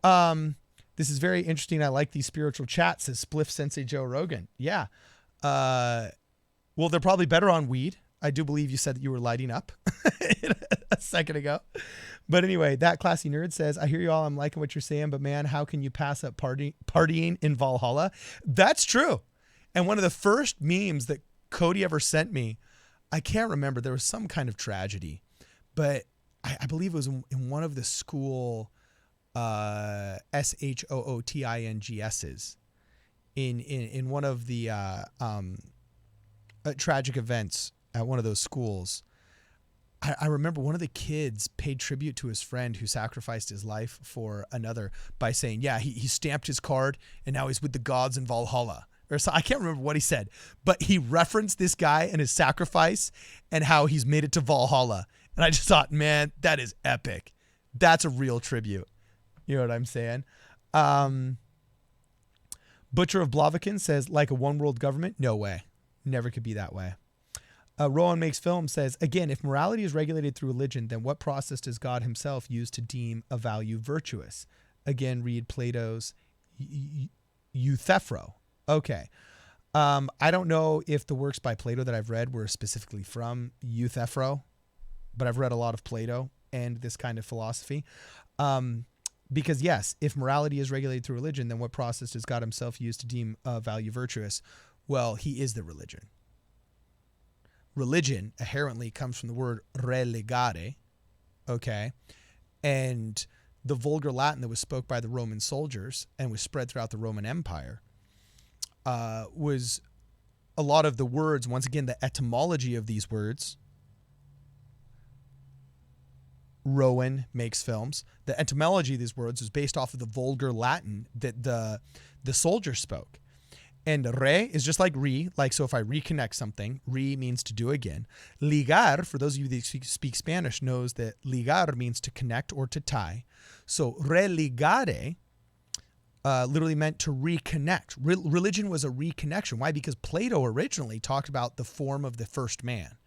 this is very interesting. I like these spiritual chats, says Spliff Sensei Joe Rogan. Yeah. Well, they're probably better on weed. I do believe you said that you were lighting up a second ago. But anyway, that classy nerd says, I hear you all. I'm liking what you're saying, but man, how can you pass up partying in Valhalla? That's true. And one of the first memes that Cody ever sent me, I can't remember. There was some kind of tragedy, but I believe it was in one of the school SHOOTINGS's in one of the tragic events at one of those schools. I remember one of the kids paid tribute to his friend who sacrificed his life for another by saying, yeah, he stamped his card and now he's with the gods in Valhalla. Or so, I can't remember what he said, but he referenced this guy and his sacrifice and how he's made it to Valhalla. And I just thought, man, that is epic. That's a real tribute. You know what I'm saying? Butcher of Blaviken says, like a one world government? No way. Never could be that way. Rowan Makes Film says, again, if morality is regulated through religion, then what process does God himself use to deem a value virtuous? again, read Plato's Euthyphro. Okay. I don't know if the works by Plato that I've read were specifically from Euthyphro, but I've read a lot of Plato and this kind of philosophy. Because yes, if morality is regulated through religion, then what process does God himself use to deem value virtuous? Well, he is the religion. Religion inherently comes from the word religare, okay? And the vulgar Latin that was spoke by the Roman soldiers and was spread throughout the Roman Empire was a lot of the words, once again, the etymology of these words. Rowan makes films. The etymology of these words was based off of the vulgar Latin that the soldiers spoke. And re is just like re, like, so if I reconnect something, re means to do again. Ligar, for those of you that speak Spanish, knows that ligar means to connect or to tie. So religare literally meant to reconnect. Religion was a reconnection. Why? Because Plato originally talked about the form of the first man.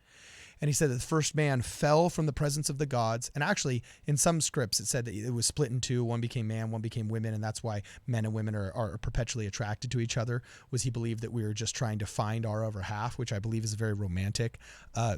And he said that the first man fell from the presence of the gods. And actually, in some scripts, it said that it was split in two. One became man, one became women. And that's why men and women are perpetually attracted to each other, was he believed that we were just trying to find our other half, which I believe is a very romantic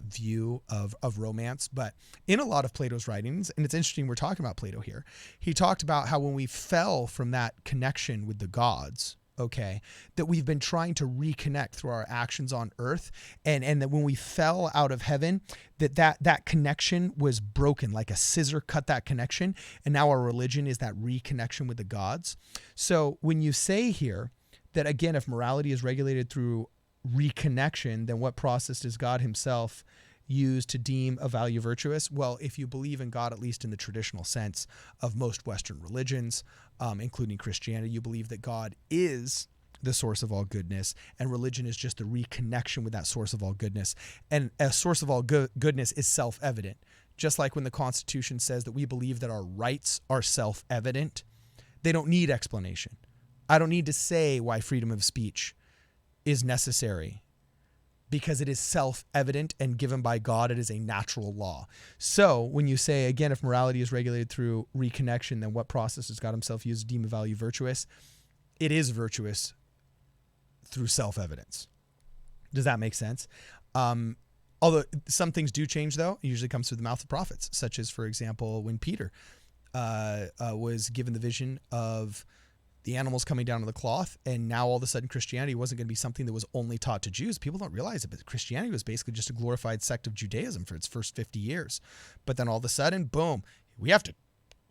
view of romance. But in a lot of Plato's writings, and it's interesting we're talking about Plato here, he talked about how when we fell from that connection with the gods, okay, that we've been trying to reconnect through our actions on earth, and that when we fell out of heaven, that connection was broken, like a scissor cut that connection, and now our religion is that reconnection with the gods. So when you say here that, again, if morality is regulated through reconnection, then what process does God himself use to deem a value virtuous? Well, if you believe in God, at least in the traditional sense of most Western religions, including Christianity, you believe that God is the source of all goodness, and religion is just the reconnection with that source of all goodness. And a source of all goodness is self-evident. Just like when the Constitution says that we believe that our rights are self-evident, they don't need explanation. I don't need to say why freedom of speech is necessary, because it is self-evident and given by God. It is a natural law. So when you say, again, if morality is regulated through reconnection, then what process does God himself use to deem a value virtuous? It is virtuous through self-evidence. Does that make sense? Although some things do change, though. It usually comes through the mouth of prophets, such as, for example, when Peter was given the vision of the animals coming down to the cloth, and now all of a sudden Christianity wasn't going to be something that was only taught to Jews. People don't realize it, but Christianity was basically just a glorified sect of Judaism for its first 50 years. But then all of a sudden, boom, we have to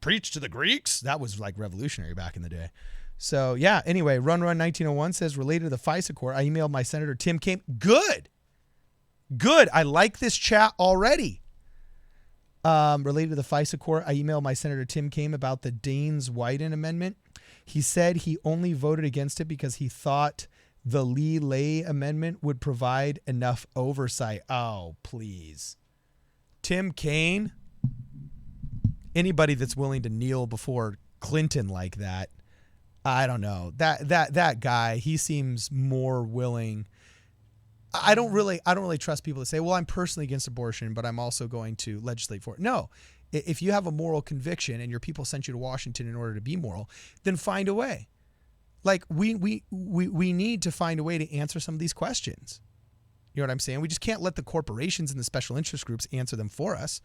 preach to the Greeks. That was like revolutionary back in the day. So yeah, anyway, Run 1901 says, related to the FISA court, I emailed my Senator Tim Kaine. Good. I like this chat already. Related to the FISA court, I emailed my Senator Tim Kaine about the Daines-Wyden amendment. He said he only voted against it because he thought the Lee-Lay amendment would provide enough oversight. Oh, please. Tim Kaine, anybody that's willing to kneel before Clinton like that, I don't know. That guy, he seems more willing. I don't really trust people to say, well, I'm personally against abortion, but I'm also going to legislate for it. No. If you have a moral conviction and your people sent you to Washington in order to be moral, then find a way. Like we need to find a way to answer some of these questions. You know what I'm saying? We just can't let the corporations and the special interest groups answer them for us.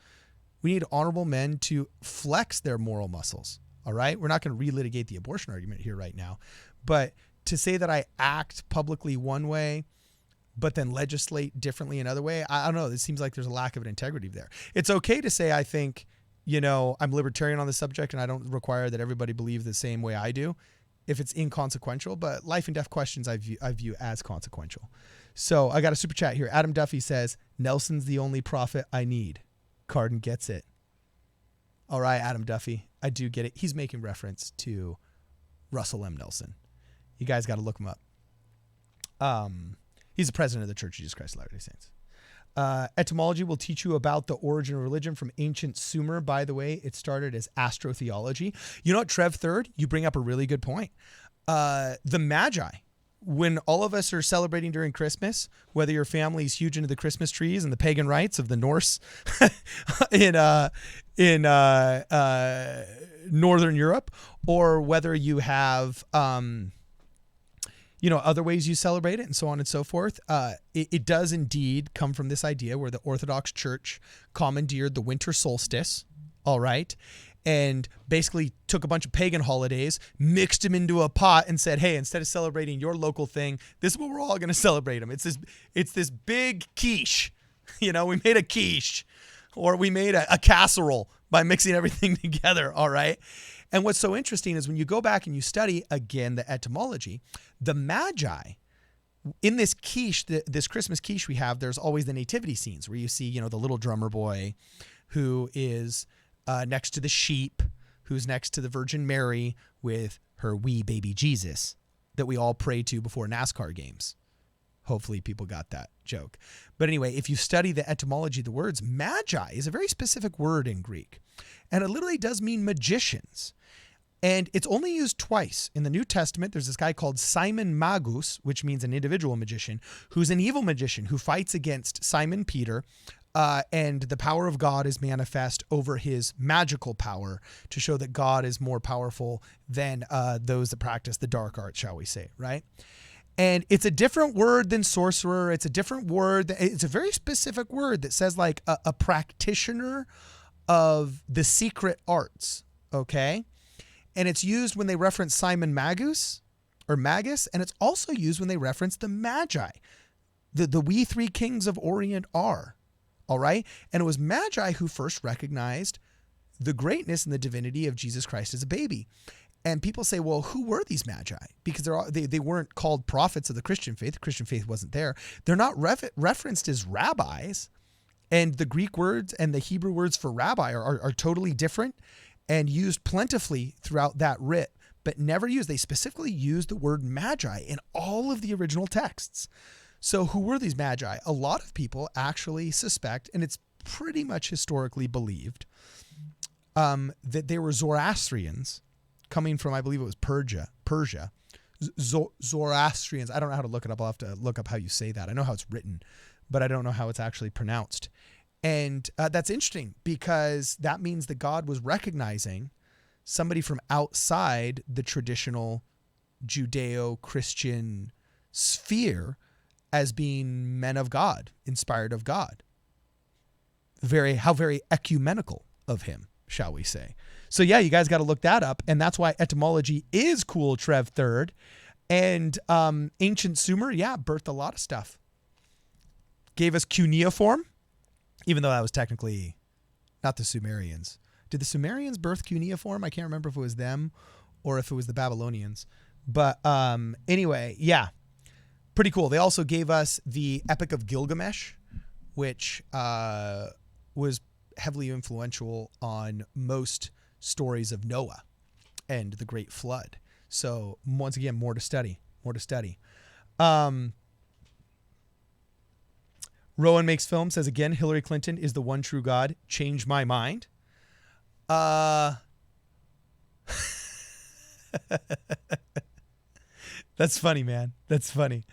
We need honorable men to flex their moral muscles. All right. We're not going to relitigate the abortion argument here right now, but to say that I act publicly one way, but then legislate differently another way, I don't know. It seems like there's a lack of an integrity there. It's okay to say, I think, I'm libertarian on the subject and I don't require that everybody believe the same way I do if it's inconsequential, but life and death questions I view as consequential. So I got a super chat here. Adam Duffy says, Nelson's the only prophet I need. Cardin gets it. All right, Adam Duffy, I do get it. He's making reference to Russell M. Nelson. You guys got to look him up. He's the president of the Church of Jesus Christ of Latter-day Saints. Etymology will teach you about the origin of religion from ancient Sumer. By the way, it started as astrotheology. You know what, Trev Third? You bring up a really good point. The Magi, when all of us are celebrating during Christmas, whether your family is huge into the Christmas trees and the pagan rites of the Norse in Northern Europe, or whether you have, other ways you celebrate it and so on and so forth. It does indeed come from this idea where the Orthodox Church commandeered the winter solstice, all right, and basically took a bunch of pagan holidays, mixed them into a pot and said, hey, instead of celebrating your local thing, this is what we're all going to celebrate them. It's this big quiche. We made a quiche, or we made a casserole by mixing everything together, all right? And what's so interesting is when you go back and you study, again, the etymology, the Magi, in this quiche, this Christmas quiche we have, there's always the nativity scenes where you see, the little drummer boy who is next to the sheep, who's next to the Virgin Mary with her wee baby Jesus that we all pray to before NASCAR games. Hopefully people got that joke. But anyway, if you study the etymology of the words, magi is a very specific word in Greek. And it literally does mean magicians. And it's only used twice. In the New Testament, there's this guy called Simon Magus, which means an individual magician, who's an evil magician who fights against Simon Peter. And the power of God is manifest over his magical power to show that God is more powerful than those that practice the dark arts, shall we say, right? And it's a different word than sorcerer. It's a different word. It's a very specific word that says like a practitioner of the secret arts, okay? And it's used when they reference Simon Magus, and it's also used when they reference the Magi. The we three kings of Orient are, all right? And it was Magi who first recognized the greatness and the divinity of Jesus Christ as a baby. And people say, well, who were these Magi? Because they weren't called prophets of the Christian faith. The Christian faith wasn't there. They're not referenced as rabbis. And the Greek words and the Hebrew words for rabbi are totally different and used plentifully throughout that writ, but never used. They specifically used the word Magi in all of the original texts. So who were these Magi? A lot of people actually suspect, and it's pretty much historically believed, that they were Zoroastrians, coming from, I believe it was Persia. Zoroastrians. I don't know how to look it up. I'll have to look up how you say that. I know how it's written, but I don't know how it's actually pronounced. And that's interesting because that means that God was recognizing somebody from outside the traditional Judeo-Christian sphere as being men of God, inspired of God. How very ecumenical of him, shall we say. So yeah, you guys got to look that up. And that's why etymology is cool, Trev Third. And ancient Sumer, birthed a lot of stuff. Gave us cuneiform, even though that was technically not the Sumerians. Did the Sumerians birth cuneiform? I can't remember if it was them or if it was the Babylonians. But anyway, pretty cool. They also gave us the Epic of Gilgamesh, which was heavily influential on most stories of Noah and the Great Flood. So once again, more to study. Rowan Makes Film says, again, Hillary Clinton is the one true God. Change my mind. That's funny, man. That's funny.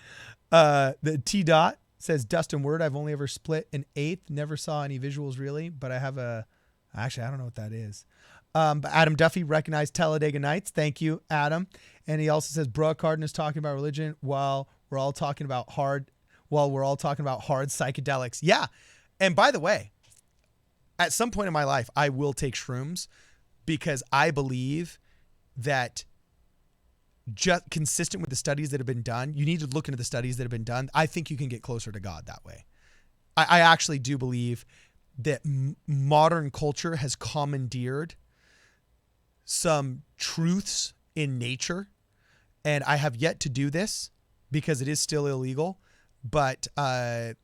The T Dot says, Dustin Word, I've only ever split an eighth. Never saw any visuals really, but I have actually, I don't know what that is. But Adam Duffy recognized Talladega Nights. Thank you, Adam. And he also says, Bro Cardin is talking about religion while we're all talking about hard psychedelics. Yeah. And by the way, at some point in my life, I will take shrooms because I believe that just consistent with the studies that have been done, you need to look into the studies that have been done. I think you can get closer to God that way. I actually do believe that modern culture has commandeered some truths in nature. And I have yet to do this because it is still illegal. But a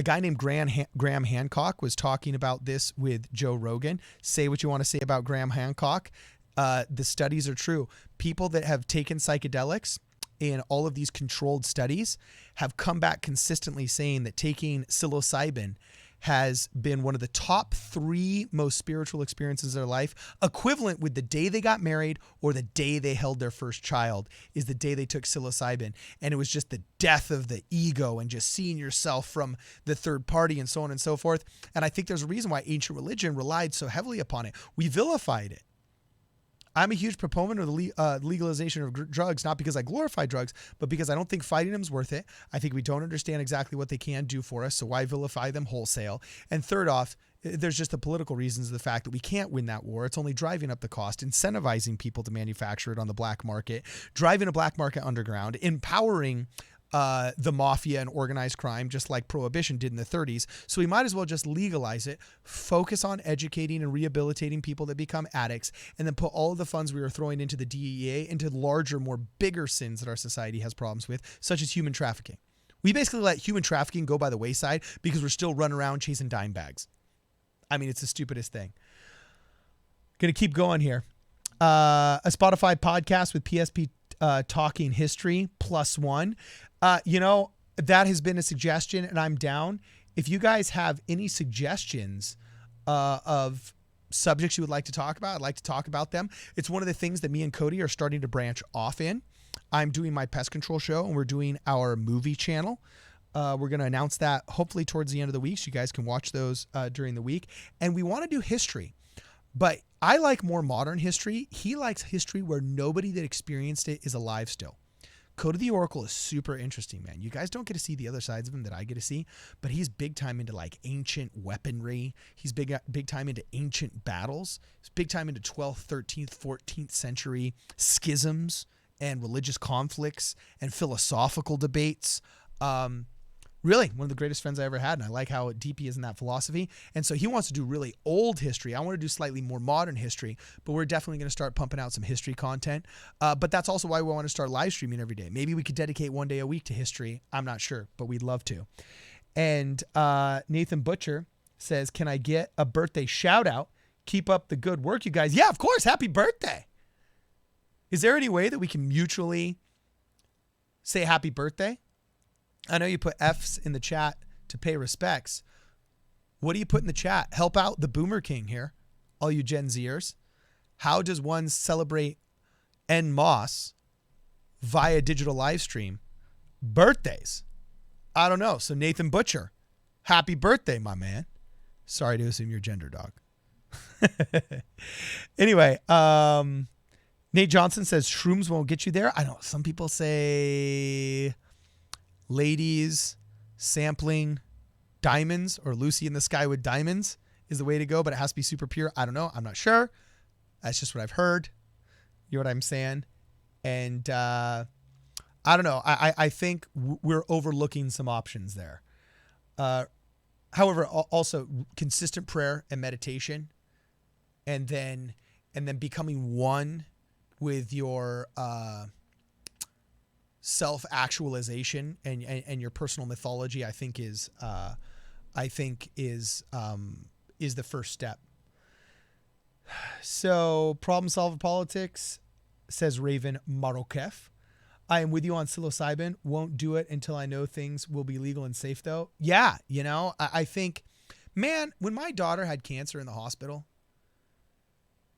guy named Graham Hancock was talking about this with Joe Rogan. Say what you want to say about Graham Hancock. The studies are true. People that have taken psychedelics in all of these controlled studies have come back consistently saying that taking psilocybin has been one of the top 3 most spiritual experiences of their life, equivalent with the day they got married or the day they held their first child is the day they took psilocybin. And it was just the death of the ego and just seeing yourself from the third party and so on and so forth. And I think there's a reason why ancient religion relied so heavily upon it. We vilified it. I'm a huge proponent of the legalization of drugs, not because I glorify drugs, but because I don't think fighting them is worth it. I think we don't understand exactly what they can do for us, so why vilify them wholesale? And third off, there's just the political reasons of the fact that we can't win that war. It's only driving up the cost, incentivizing people to manufacture it on the black market, driving a black market underground, empowering the mafia and organized crime, just like prohibition did in the 30s. So we might as well just legalize it, focus on educating and rehabilitating people that become addicts, and then put all of the funds we were throwing into the DEA into larger, more bigger sins that our society has problems with, such as human trafficking. We basically let human trafficking go by the wayside because we're still running around chasing dime bags. I mean, it's the stupidest thing. Gonna keep going here. A Spotify podcast with PSP talking history +1. That has been a suggestion, and I'm down. If you guys have any suggestions of subjects you would like to talk about, I'd like to talk about them. It's one of the things that me and Cody are starting to branch off in. I'm doing my pest control show, and we're doing our movie channel. We're going to announce that hopefully towards the end of the week, so you guys can watch those during the week. And we want to do history, but I like more modern history. He likes history where nobody that experienced it is alive still. Code of the Oracle is super interesting, man. You guys don't get to see the other sides of him that I get to see, but he's big time into like ancient weaponry. He's big time into ancient battles. He's big time into 12th, 13th, 14th century schisms and religious conflicts and philosophical debates. Really, one of the greatest friends I ever had, and I like how deep he is in that philosophy. And so he wants to do really old history. I want to do slightly more modern history, but we're definitely going to start pumping out some history content. But that's also why we want to start live streaming every day. Maybe we could dedicate one day a week to history. I'm not sure, but we'd love to. And Nathan Butcher says, can I get a birthday shout out? Keep up the good work, you guys. Yeah, of course. Happy birthday. Is there any way that we can mutually say happy birthday? I know you put F's in the chat to pay respects. What do you put in the chat? Help out the Boomer King here, all you Gen Zers. How does one celebrate en masse via digital live stream birthdays? I don't know. So Nathan Butcher, happy birthday, my man. Sorry to assume your gender, dog. Anyway, Nate Johnson says shrooms won't get you there. I know some people say ladies sampling diamonds or Lucy in the Sky with Diamonds is the way to go, but it has to be super pure. I don't know. I'm not sure. That's just what I've heard. You know what I'm saying? And I don't know. I think we're overlooking some options there. However, also consistent prayer and meditation, and then becoming one with your self-actualization and your personal mythology, I think is the first step. So problem solver politics, says Raven Marokef. I am with you on psilocybin. Won't do it until I know things will be legal and safe though. Yeah. I think, man, when my daughter had cancer in the hospital,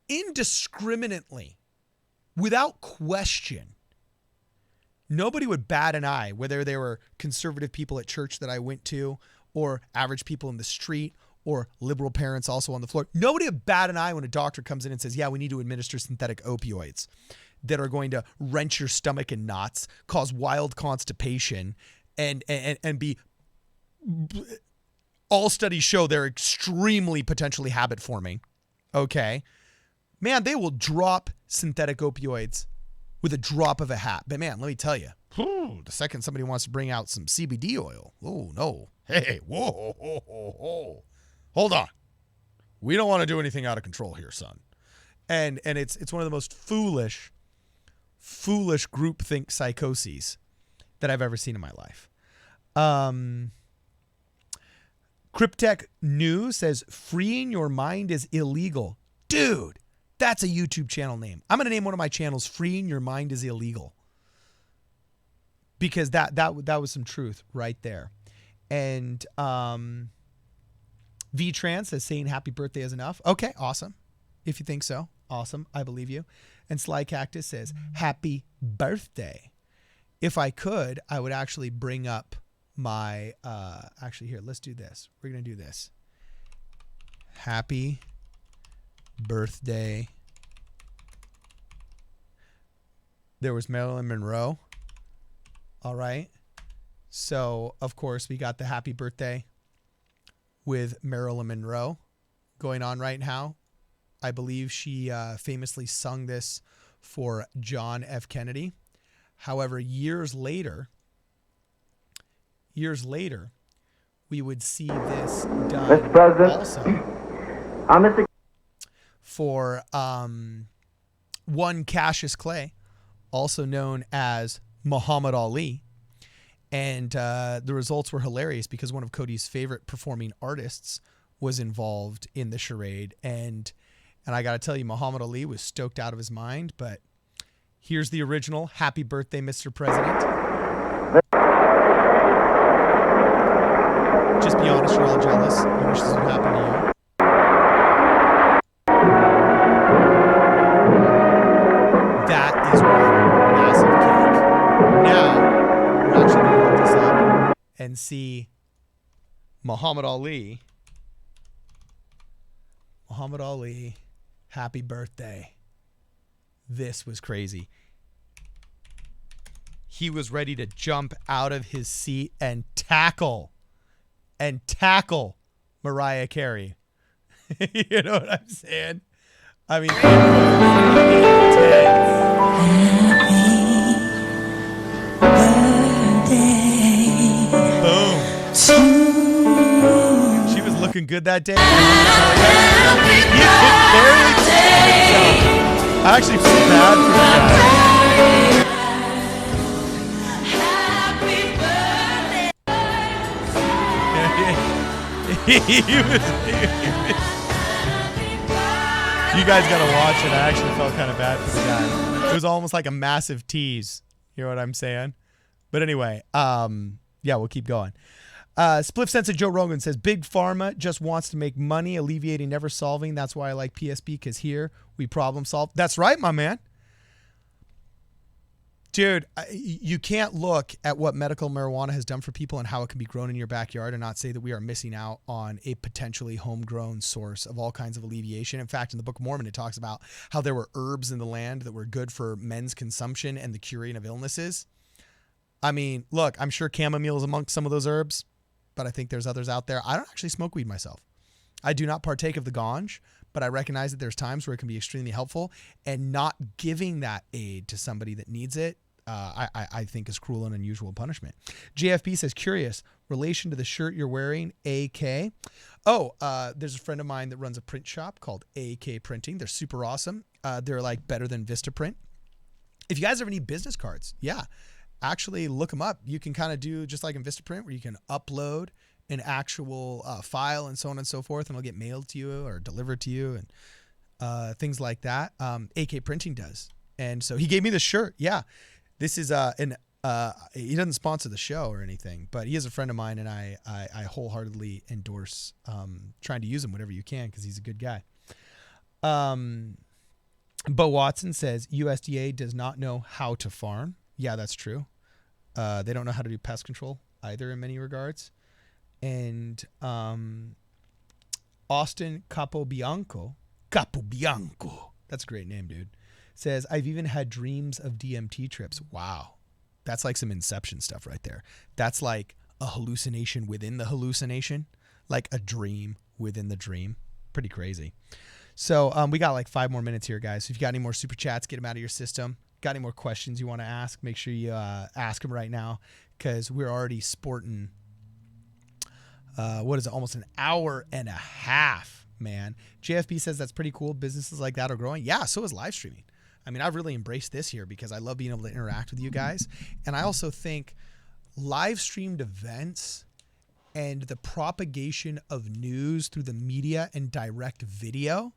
indiscriminately, without question, nobody would bat an eye, whether they were conservative people at church that I went to or average people in the street or liberal parents also on the floor. Nobody would bat an eye when a doctor comes in and says, yeah, we need to administer synthetic opioids that are going to wrench your stomach in knots, cause wild constipation, and be, all studies show they're extremely potentially habit forming. Okay. Man, they will drop synthetic opioids with a drop of a hat. But man, let me tell you, the second somebody wants to bring out some CBD oil, oh no, hey, whoa, hold on, we don't want to do anything out of control here, son. And it's one of the most foolish groupthink psychoses that I've ever seen in my life. Cryptech News says freeing your mind is illegal, dude. That's a YouTube channel name. I'm going to name one of my channels Freeing Your Mind is Illegal. Because that was some truth right there. And V-Trans says saying happy birthday is enough. Okay, awesome. If you think so, awesome. I believe you. And Sly Cactus says happy birthday. If I could, I would actually bring up my, actually here, let's do this. We're going to do this. Happy birthday There was Marilyn Monroe. All right. So, of course, we got the happy birthday with Marilyn Monroe going on right now. I believe she famously sung this for John F. Kennedy. However, years later, we would see this done also for one Cassius Clay, also known as Muhammad Ali. And the results were hilarious because one of Cody's favorite performing artists was involved in the charade. And I got to tell you, Muhammad Ali was stoked out of his mind. But here's the original. Happy birthday, Mr. President. Just be honest, you're all jealous. You wish this would happen to you. That is one massive cake. Now, we're actually going to look this up and see Muhammad Ali. Muhammad Ali, happy birthday. This was crazy. He was ready to jump out of his seat and tackle Mariah Carey. You know what I'm saying? I mean, it was boom. She was looking good that day. He could barely contain himself. I actually feel bad for the guy. You guys gotta watch it. I actually felt kind of bad for the guy. It was almost like a massive tease. You know what I'm saying? But anyway, yeah, we'll keep going. Spliff Sense of Joe Rogan says, Big Pharma just wants to make money, alleviating, never solving. That's why I like PSP, because here we problem solve. That's right, my man. Dude, you can't look at what medical marijuana has done for people and how it can be grown in your backyard and not say that we are missing out on a potentially homegrown source of all kinds of alleviation. In fact, in the Book of Mormon, it talks about how there were herbs in the land that were good for men's consumption and the curing of illnesses. I mean, look, I'm sure chamomile is amongst some of those herbs, but I think there's others out there. I don't actually smoke weed myself. I do not partake of the ganj, but I recognize that there's times where it can be extremely helpful, and not giving that aid to somebody that needs it, I think is cruel and unusual punishment. JFB says, curious, relation to the shirt you're wearing, AK. There's a friend of mine that runs a print shop called AK Printing. They're super awesome. They're like better than Vistaprint. If you guys ever need business cards, actually look them up. You can kind of do just like in Vistaprint, where you can upload an actual file and so on and so forth, and it'll get mailed to you or delivered to you and things like that. AK Printing does. And so he gave me the shirt. Yeah. This is he doesn't sponsor the show or anything, but he is a friend of mine, and I wholeheartedly endorse trying to use him whenever you can, because he's a good guy. Bo Watson says USDA does not know how to farm. Yeah, that's true. They don't know how to do pest control either in many regards. And Austin Capobianco, that's a great name, dude, says, I've even had dreams of DMT trips. Wow. That's like some Inception stuff right there. That's like a hallucination within the hallucination, like a dream within the dream. Pretty crazy. So we got like 5 more minutes here, guys. So if you got any more super chats, get them out of your system. Got any more questions you want to ask, make sure you ask them right now, because we're already sporting, what is it, almost an hour and a half, man. JFB says that's pretty cool. Businesses like that are growing. Yeah, so is live streaming. I mean, I've really embraced this here because I love being able to interact with you guys. And I also think live streamed events and the propagation of news through the media and direct video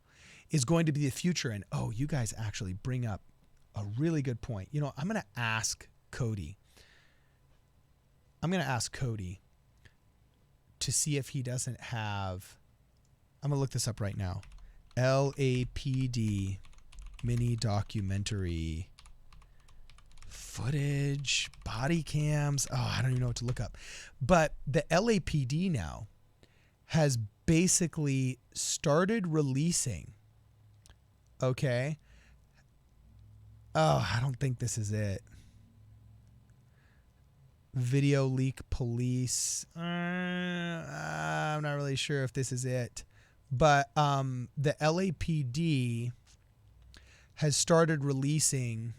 is going to be the future. And, you guys actually bring up a really good point. You know, I'm going to ask Cody to see if he doesn't have, I'm going to look this up right now. LAPD mini documentary footage, body cams. I don't even know what to look up. But the LAPD now has basically started releasing, Oh, I don't think this is it. Video leak police. I'm not really sure if this is it. But the LAPD has started releasing.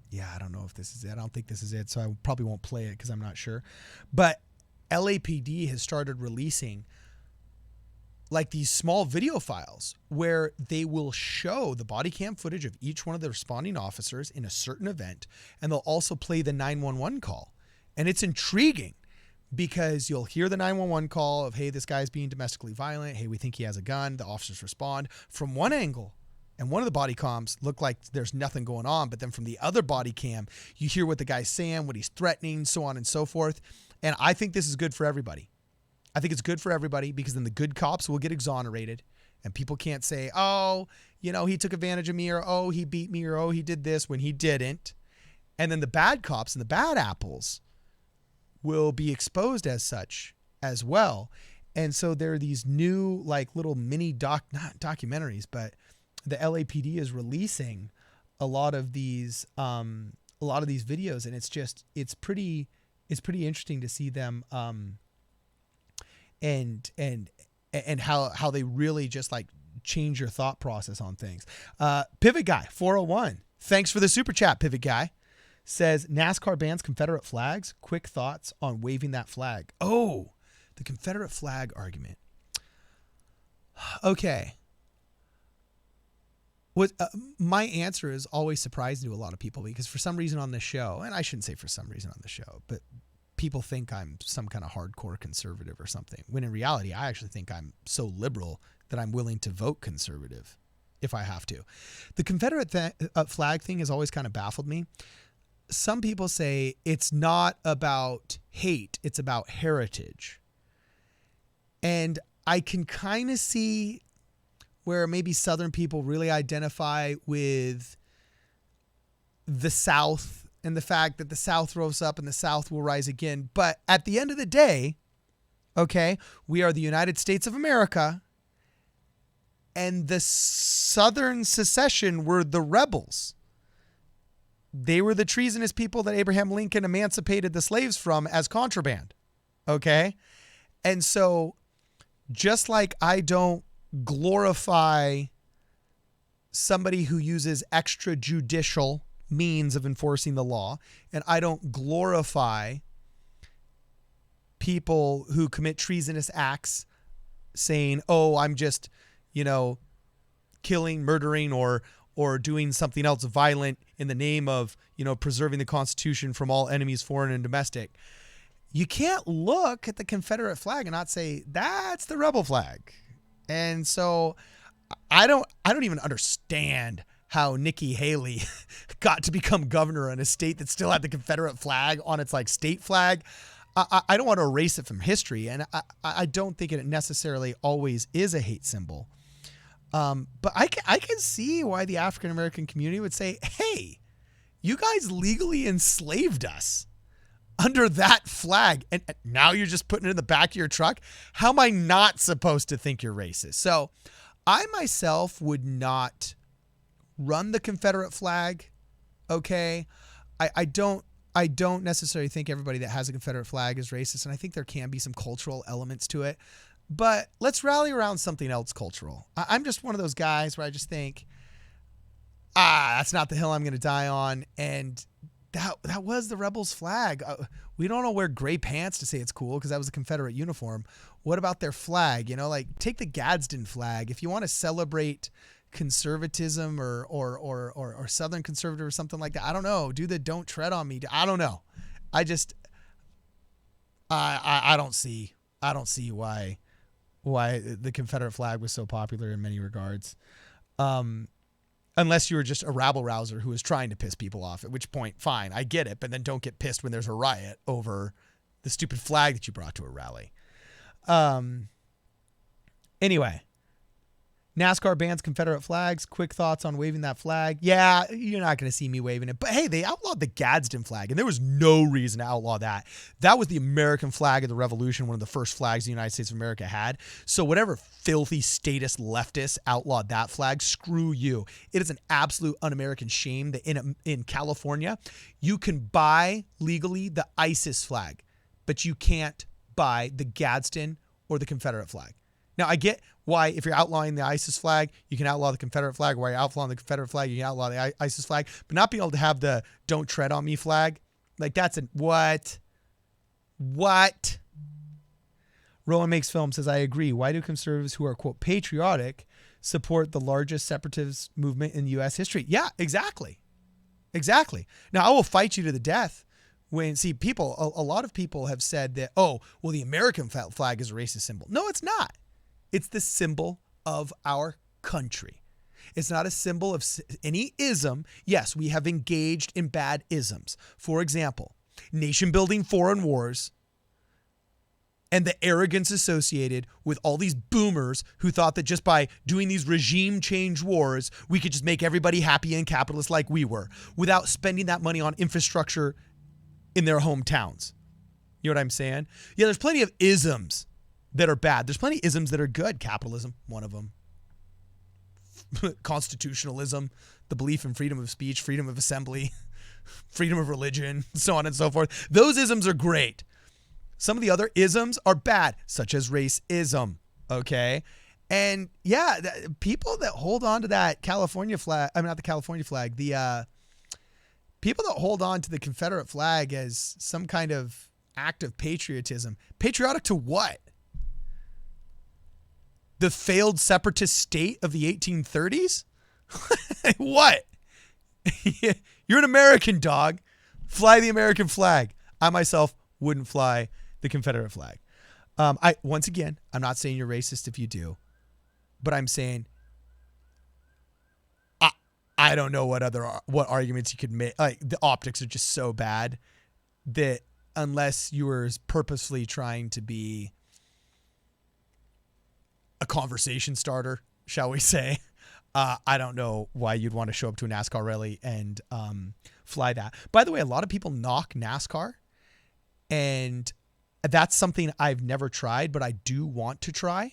Yeah, I don't know if this is it. I don't think this is it, so I probably won't play it because I'm not sure. But LAPD has started releasing like these small video files where they will show the body cam footage of each one of the responding officers in a certain event, and they'll also play the 911 call. And it's intriguing because you'll hear the 911 call of, hey, this guy's being domestically violent. Hey, we think he has a gun. The officers respond from one angle. And one of the body cams look like there's nothing going on. But then from the other body cam, you hear what the guy's saying, what he's threatening, so on and so forth. And I think this is good for everybody. I think it's good for everybody because then the good cops will get exonerated and people can't say, oh, you know, he took advantage of me, or, oh, he beat me, or, oh, he did this when he didn't. And then the bad cops and the bad apples will be exposed as such as well. And so there are these new like little mini not documentaries, but the LAPD is releasing a lot of these videos, and it's pretty interesting to see them and how they really just like change your thought process on things. Pivot Guy 401, thanks for the super chat. Pivot Guy says NASCAR bans Confederate flags. Quick thoughts on waving that flag. Oh, the Confederate flag argument. Okay. My answer is always surprising to a lot of people because for some reason on this show, and I shouldn't say for some reason on the show, but people think I'm some kind of hardcore conservative or something, when in reality, I actually think I'm so liberal that I'm willing to vote conservative if I have to. The Confederate flag thing has always kind of baffled me. Some people say it's not about hate, it's about heritage. And I can kind of see where maybe Southern people really identify with the South and the fact that the South rose up and the South will rise again. But at the end of the day, okay, we are the United States of America, and the Southern secession were the rebels. They were the treasonous people that Abraham Lincoln emancipated the slaves from as contraband. Okay. And so just like I don't glorify somebody who uses extrajudicial means of enforcing the law, and I don't glorify people who commit treasonous acts saying, oh, I'm just, killing, murdering, or doing something else violent in the name of, preserving the Constitution from all enemies, foreign and domestic. You can't look at the Confederate flag and not say that's the rebel flag. And so I don't even understand how Nikki Haley got to become governor in a state that still had the Confederate flag on its like state flag. I don't want to erase it from history, and I don't think it necessarily always is a hate symbol. But I can see why the African American community would say, hey, you guys legally enslaved us under that flag, and now you're just putting it in the back of your truck. How am I not supposed to think you're racist? So I myself would not run the Confederate flag. Okay. I don't necessarily think everybody that has a Confederate flag is racist, and I think there can be some cultural elements to it. But let's rally around something else cultural. I'm just one of those guys where I just think, that's not the hill I'm going to die on. And that was the rebels' flag. We don't wear gray pants to say it's cool because that was a Confederate uniform. What about their flag? Take the Gadsden flag. If you want to celebrate conservatism or Southern conservative or something like that, I don't know. Do the Don't Tread on Me. I don't know. I don't see why the Confederate flag was so popular in many regards. Unless you were just a rabble-rouser who was trying to piss people off, at which point, fine, I get it, but then don't get pissed when there's a riot over the stupid flag that you brought to a rally. Anyway, NASCAR bans Confederate flags. Quick thoughts on waving that flag. Yeah, you're not going to see me waving it. But hey, they outlawed the Gadsden flag, and there was no reason to outlaw that. That was the American flag of the Revolution, one of the first flags the United States of America had. So whatever filthy statist leftists outlawed that flag, screw you. It is an absolute un-American shame that in California, you can buy legally the ISIS flag, but you can't buy the Gadsden or the Confederate flag. Now, I get why if you're outlawing the ISIS flag, you can outlaw the Confederate flag. Why you're outlawing the Confederate flag, you can outlaw the ISIS flag. But not being able to have the don't tread on me flag, like that's what? What? Rowan Makes Film says, I agree. Why do conservatives who are, quote, patriotic support the largest separatist movement in U.S. history? Yeah, exactly. Exactly. Now, I will fight you to the death when, see, people, a lot of people have said that, oh, well, the American flag is a racist symbol. No, it's not. It's the symbol of our country. It's not a symbol of any ism. Yes, we have engaged in bad isms. For example, nation-building foreign wars and the arrogance associated with all these boomers who thought that just by doing these regime change wars, we could just make everybody happy and capitalist like we were without spending that money on infrastructure in their hometowns. You know what I'm saying? Yeah, there's plenty of isms that are bad. There's plenty of isms that are good. Capitalism, one of them. Constitutionalism, the belief in freedom of speech, freedom of assembly, freedom of religion, so on and so forth. Those isms are great. Some of the other isms are bad, such as racism, okay? And yeah, people that hold on to that California flag, I mean, not the California flag, the people that hold on to the Confederate flag as some kind of act of patriotism. Patriotic to what? The failed separatist state of the 1830s? What? You're an American, dog. Fly the American flag. I myself wouldn't fly the Confederate flag. Once again, I'm not saying you're racist if you do, but I'm saying I don't know what arguments you could make. Like, the optics are just so bad that unless you were purposely trying to be a conversation starter, shall we say, I don't know why you'd want to show up to a NASCAR rally and fly that. By the way, a lot of people knock NASCAR, and that's something I've never tried, but I do want to try,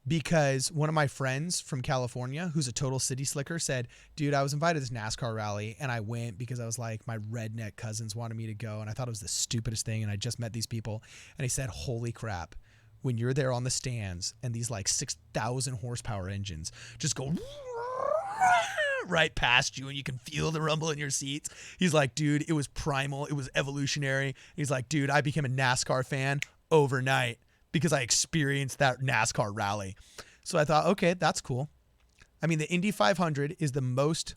because one of my friends from California, who's a total city slicker, said, dude, I was invited to this NASCAR rally and I went because I was like, my redneck cousins wanted me to go. And I thought it was the stupidest thing. And I just met these people. And he said, holy crap, when you're there on the stands and these like 6,000 horsepower engines just go right past you and you can feel the rumble in your seats. He's like, dude, it was primal. It was evolutionary. He's like, dude, I became a NASCAR fan overnight because I experienced that NASCAR rally. So I thought, okay, that's cool. I mean, the Indy 500 is the most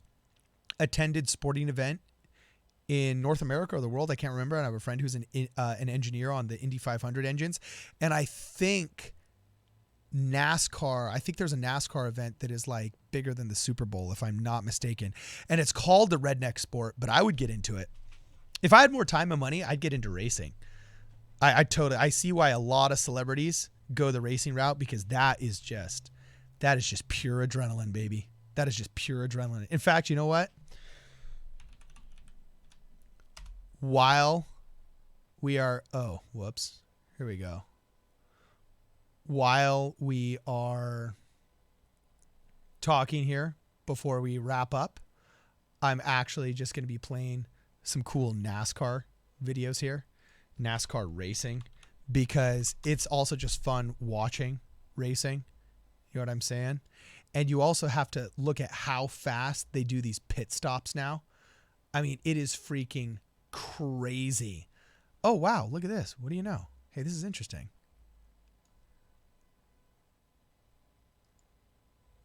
attended sporting event in North America or the world. I can't remember. And I have a friend who's an engineer on the Indy 500 engines. And I think NASCAR, I think there's a NASCAR event that is like bigger than the Super Bowl, if I'm not mistaken. And it's called the redneck sport, but I would get into it. If I had more time and money, I'd get into racing. I see why a lot of celebrities go the racing route, because that is just pure adrenaline, baby. That is just pure adrenaline. In fact, you know what? While we are, here we go. While we are talking here, before we wrap up, I'm actually just going to be playing some cool NASCAR videos here. NASCAR racing, because it's also just fun watching racing. You know what I'm saying? And you also have to look at how fast they do these pit stops now. I mean, it is freaking crazy. Oh, wow. Look at this. What do you know? Hey, this is interesting.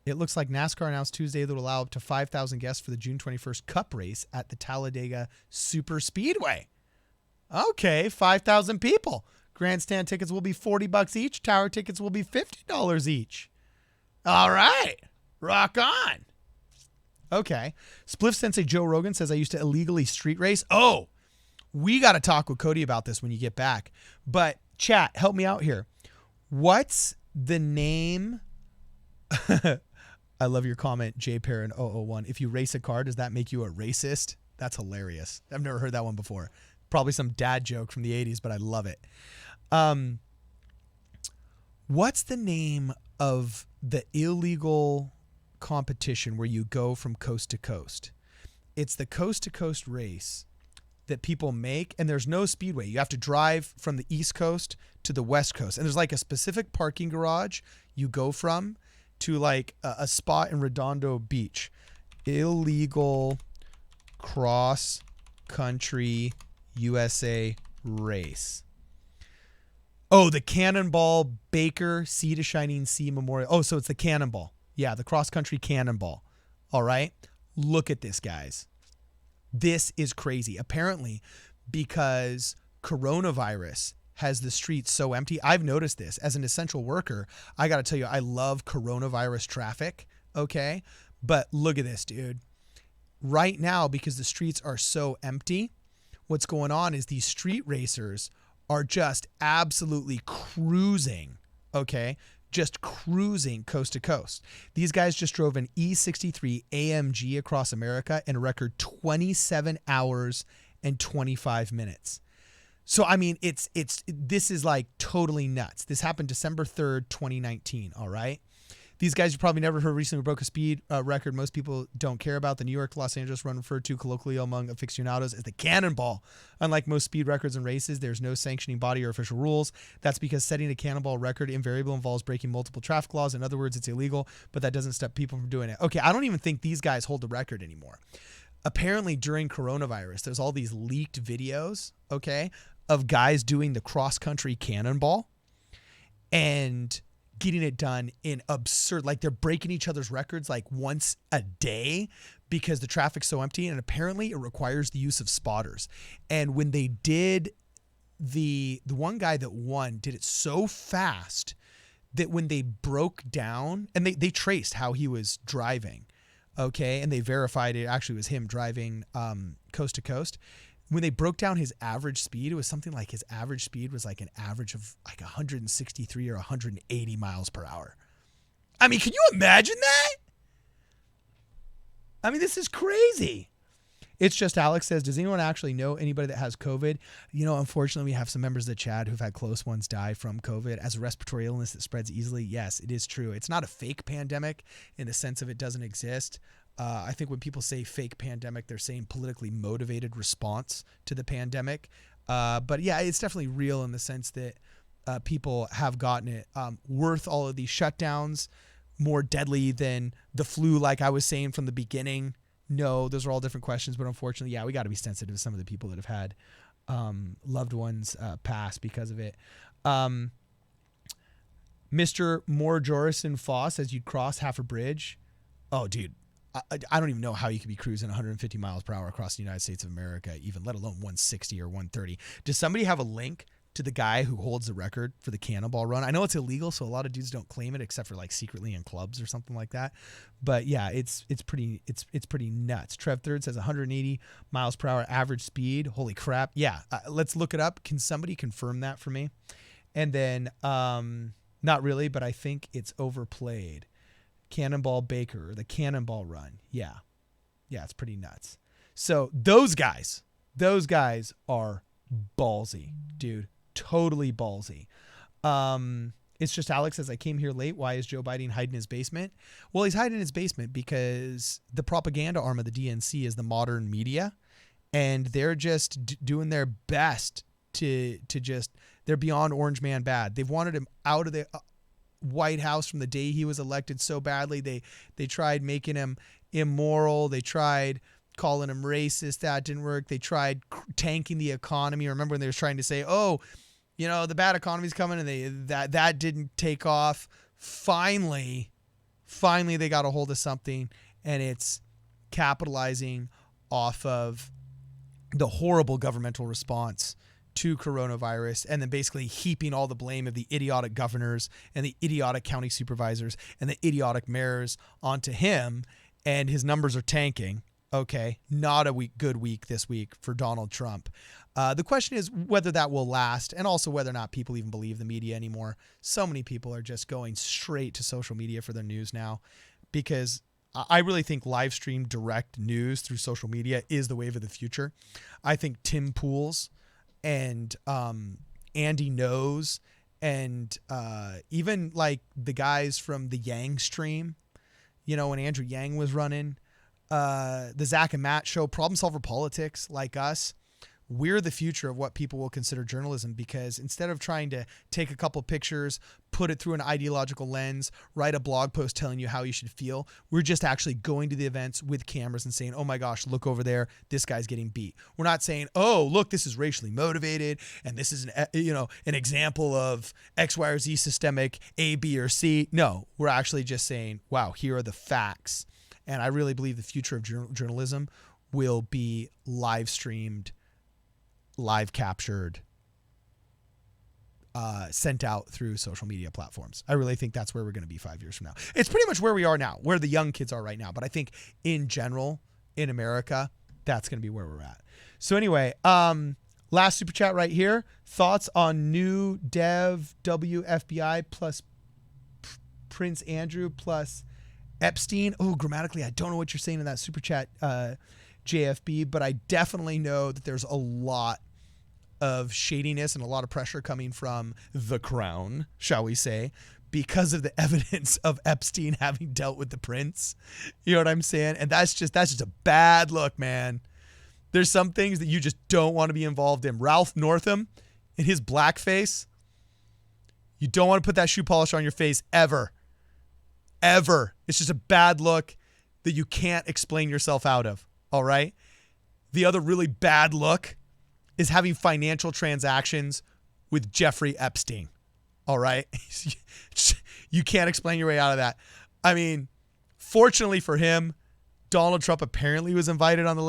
It looks like NASCAR announced Tuesday that will allow up to 5,000 guests for the June 21st Cup race at the Talladega Super Speedway. Okay, 5,000 people. Grandstand tickets will be $40 each. Tower tickets will be $50 each. All right. Rock on. Okay. Spliff Sensei Joe Rogan says, I used to illegally street race. Oh, we got to talk with Cody about this when you get back. But chat, help me out here. What's the name I love your comment, JParent001. If you race a car, does that make you a racist? That's hilarious. I've never heard that one before. Probably some dad joke from the 80s, but I love it. What's the name of the illegal competition where you go from coast to coast? It's the coast to coast race that people make, and there's no speedway. You have to drive from the East Coast to the West Coast, and there's like a specific parking garage you go from to like a spot in Redondo Beach. Illegal cross country USA race. Oh, the Cannonball Baker Sea to Shining Sea Memorial. Oh, so it's the Cannonball. Yeah, the cross country Cannonball. All right. Look at this, guys. This is crazy. Apparently, because coronavirus has the streets so empty. I've noticed this as an essential worker. I got to tell you, I love coronavirus traffic. Okay. But look at this, dude. Right now, because the streets are so empty, what's going on is these street racers are just absolutely cruising. Okay. Just cruising coast to coast. These guys just drove an E63 AMG across America in a record 27 hours and 25 minutes. So, I mean, this is like totally nuts. This happened December 3rd, 2019. All right. These guys you probably never heard recently broke a speed record most people don't care about. The New York, Los Angeles run referred to colloquially among aficionados as the Cannonball. Unlike most speed records and races, there's no sanctioning body or official rules. That's because setting a Cannonball record invariably involves breaking multiple traffic laws. In other words, it's illegal, but that doesn't stop people from doing it. Okay, I don't even think these guys hold the record anymore. Apparently, during coronavirus, there's all these leaked videos, okay, of guys doing the cross-country Cannonball and getting it done in absurd, like they're breaking each other's records like once a day because the traffic's so empty, and apparently it requires the use of spotters. And when they did, the one guy that won did it so fast that when they broke down, and they traced how he was driving, okay, and they verified it actually was him driving coast to coast. When they broke down his average speed, it was something like his average speed was like an average of like 163 or 180 miles per hour. I mean, can you imagine that? I mean, this is crazy. It's just Alex says, does anyone actually know anybody that has COVID? You know, unfortunately, we have some members of the chat who've had close ones die from COVID as a respiratory illness that spreads easily. Yes, it is true. It's not a fake pandemic in the sense of it doesn't exist. I think when people say fake pandemic, they're saying politically motivated response to the pandemic. But yeah, it's definitely real in the sense that people have gotten it. Worth all of these shutdowns, more deadly than the flu, like I was saying from the beginning. No, those are all different questions. But unfortunately, yeah, we got to be sensitive to some of the people that have had loved ones pass because of it. Mr. Moore Jorison Foss says you'd cross half a bridge. Oh, dude. I don't even know how you could be cruising 150 miles per hour across the United States of America, even let alone 160 or 130. Does somebody have a link to the guy who holds the record for the Cannonball run? I know it's illegal, so a lot of dudes don't claim it except for like secretly in clubs or something like that. But yeah, it's pretty nuts. Trev Third says 180 miles per hour average speed. Holy crap. Yeah. Let's look it up. Can somebody confirm that for me? And then, not really, but I think it's overplayed. Cannonball Baker, or the Cannonball Run. Yeah. Yeah, it's pretty nuts. So those guys are ballsy, dude. Totally ballsy. It's just Alex says, I came here late. Why is Joe Biden hiding in his basement? Well, he's hiding in his basement because the propaganda arm of the DNC is the modern media, and they're just doing their best to just, they're beyond Orange Man bad. They've wanted him out of the White House from the day he was elected so badly. They tried making him immoral. They tried calling him racist. That didn't work. They tried tanking the economy. Remember when they were trying to say, oh, you know, the bad economy's coming, and that didn't take off. Finally they got a hold of something, and it's capitalizing off of the horrible governmental response to coronavirus, and then basically heaping all the blame of the idiotic governors and the idiotic county supervisors and the idiotic mayors onto him, and his numbers are tanking. Okay, not a good week this week for Donald Trump. The question is whether that will last, and also whether or not people even believe the media anymore. So many people are just going straight to social media for their news now because I really think live stream direct news through social media is the wave of the future. I think Tim Pools and Andy Knows and even like the guys from the Yang stream, you know, when Andrew Yang was running, the Zach and Matt show, Problem Solver Politics, like us, we're the future of what people will consider journalism, because instead of trying to take a couple pictures, put it through an ideological lens, write a blog post telling you how you should feel, we're just actually going to the events with cameras and saying, oh my gosh, look over there, this guy's getting beat. We're not saying, oh, look, this is racially motivated and this is an example of X, Y, or Z systemic A, B, or C. No, we're actually just saying, wow, here are the facts. And I really believe the future of journalism will be live streamed, live captured, sent out through social media platforms. I really think that's where we're going to be 5 years from now. It's pretty much where we are now, where the young kids are right now. But I think in general, in America, that's going to be where we're at. So anyway, last super chat right here. Thoughts on new Dev WFBI plus Prince Andrew plus Epstein? Oh, grammatically, I don't know what you're saying in that super chat, JFB, but I definitely know that there's a lot of shadiness and a lot of pressure coming from the crown, shall we say, because of the evidence of Epstein having dealt with the prince. You know what I'm saying? And that's just a bad look, man. There's some things that you just don't want to be involved in. Ralph Northam in his blackface, you don't want to put that shoe polish on your face ever. Ever. It's just a bad look that you can't explain yourself out of. All right. The other really bad look is having financial transactions with Jeffrey Epstein. All right. You can't explain your way out of that. I mean, fortunately for him, Donald Trump apparently was invited on the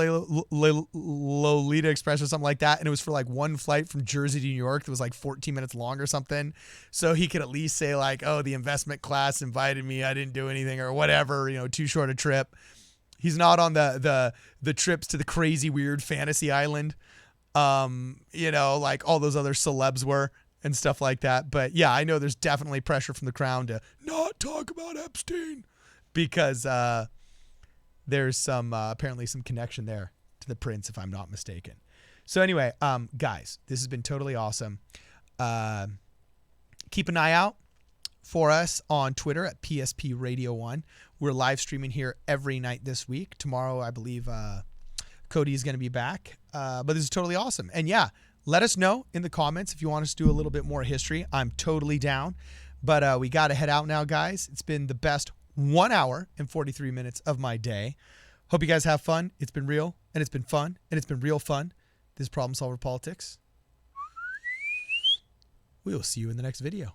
Lolita Express or something like that. And it was for like one flight from Jersey to New York that was like 14 minutes long or something. So he could at least say like, oh, the investment class invited me, I didn't do anything or whatever, too short a trip. He's not on the trips to the crazy weird fantasy island, like all those other celebs were and stuff like that. But yeah, I know there's definitely pressure from the crown to not talk about Epstein because there's some apparently some connection there to the prince, if I'm not mistaken. So anyway, guys, this has been totally awesome. Keep an eye out for us on Twitter at PSP Radio 1. We're live streaming here every night this week. Tomorrow, I believe Cody is going to be back. But this is totally awesome. And yeah, let us know in the comments if you want us to do a little bit more history. I'm totally down. But we got to head out now, guys. It's been the best 1 hour and 43 minutes of my day. Hope you guys have fun. It's been real, and it's been fun, and it's been real fun. This is Problem Solver Politics. We will see you in the next video.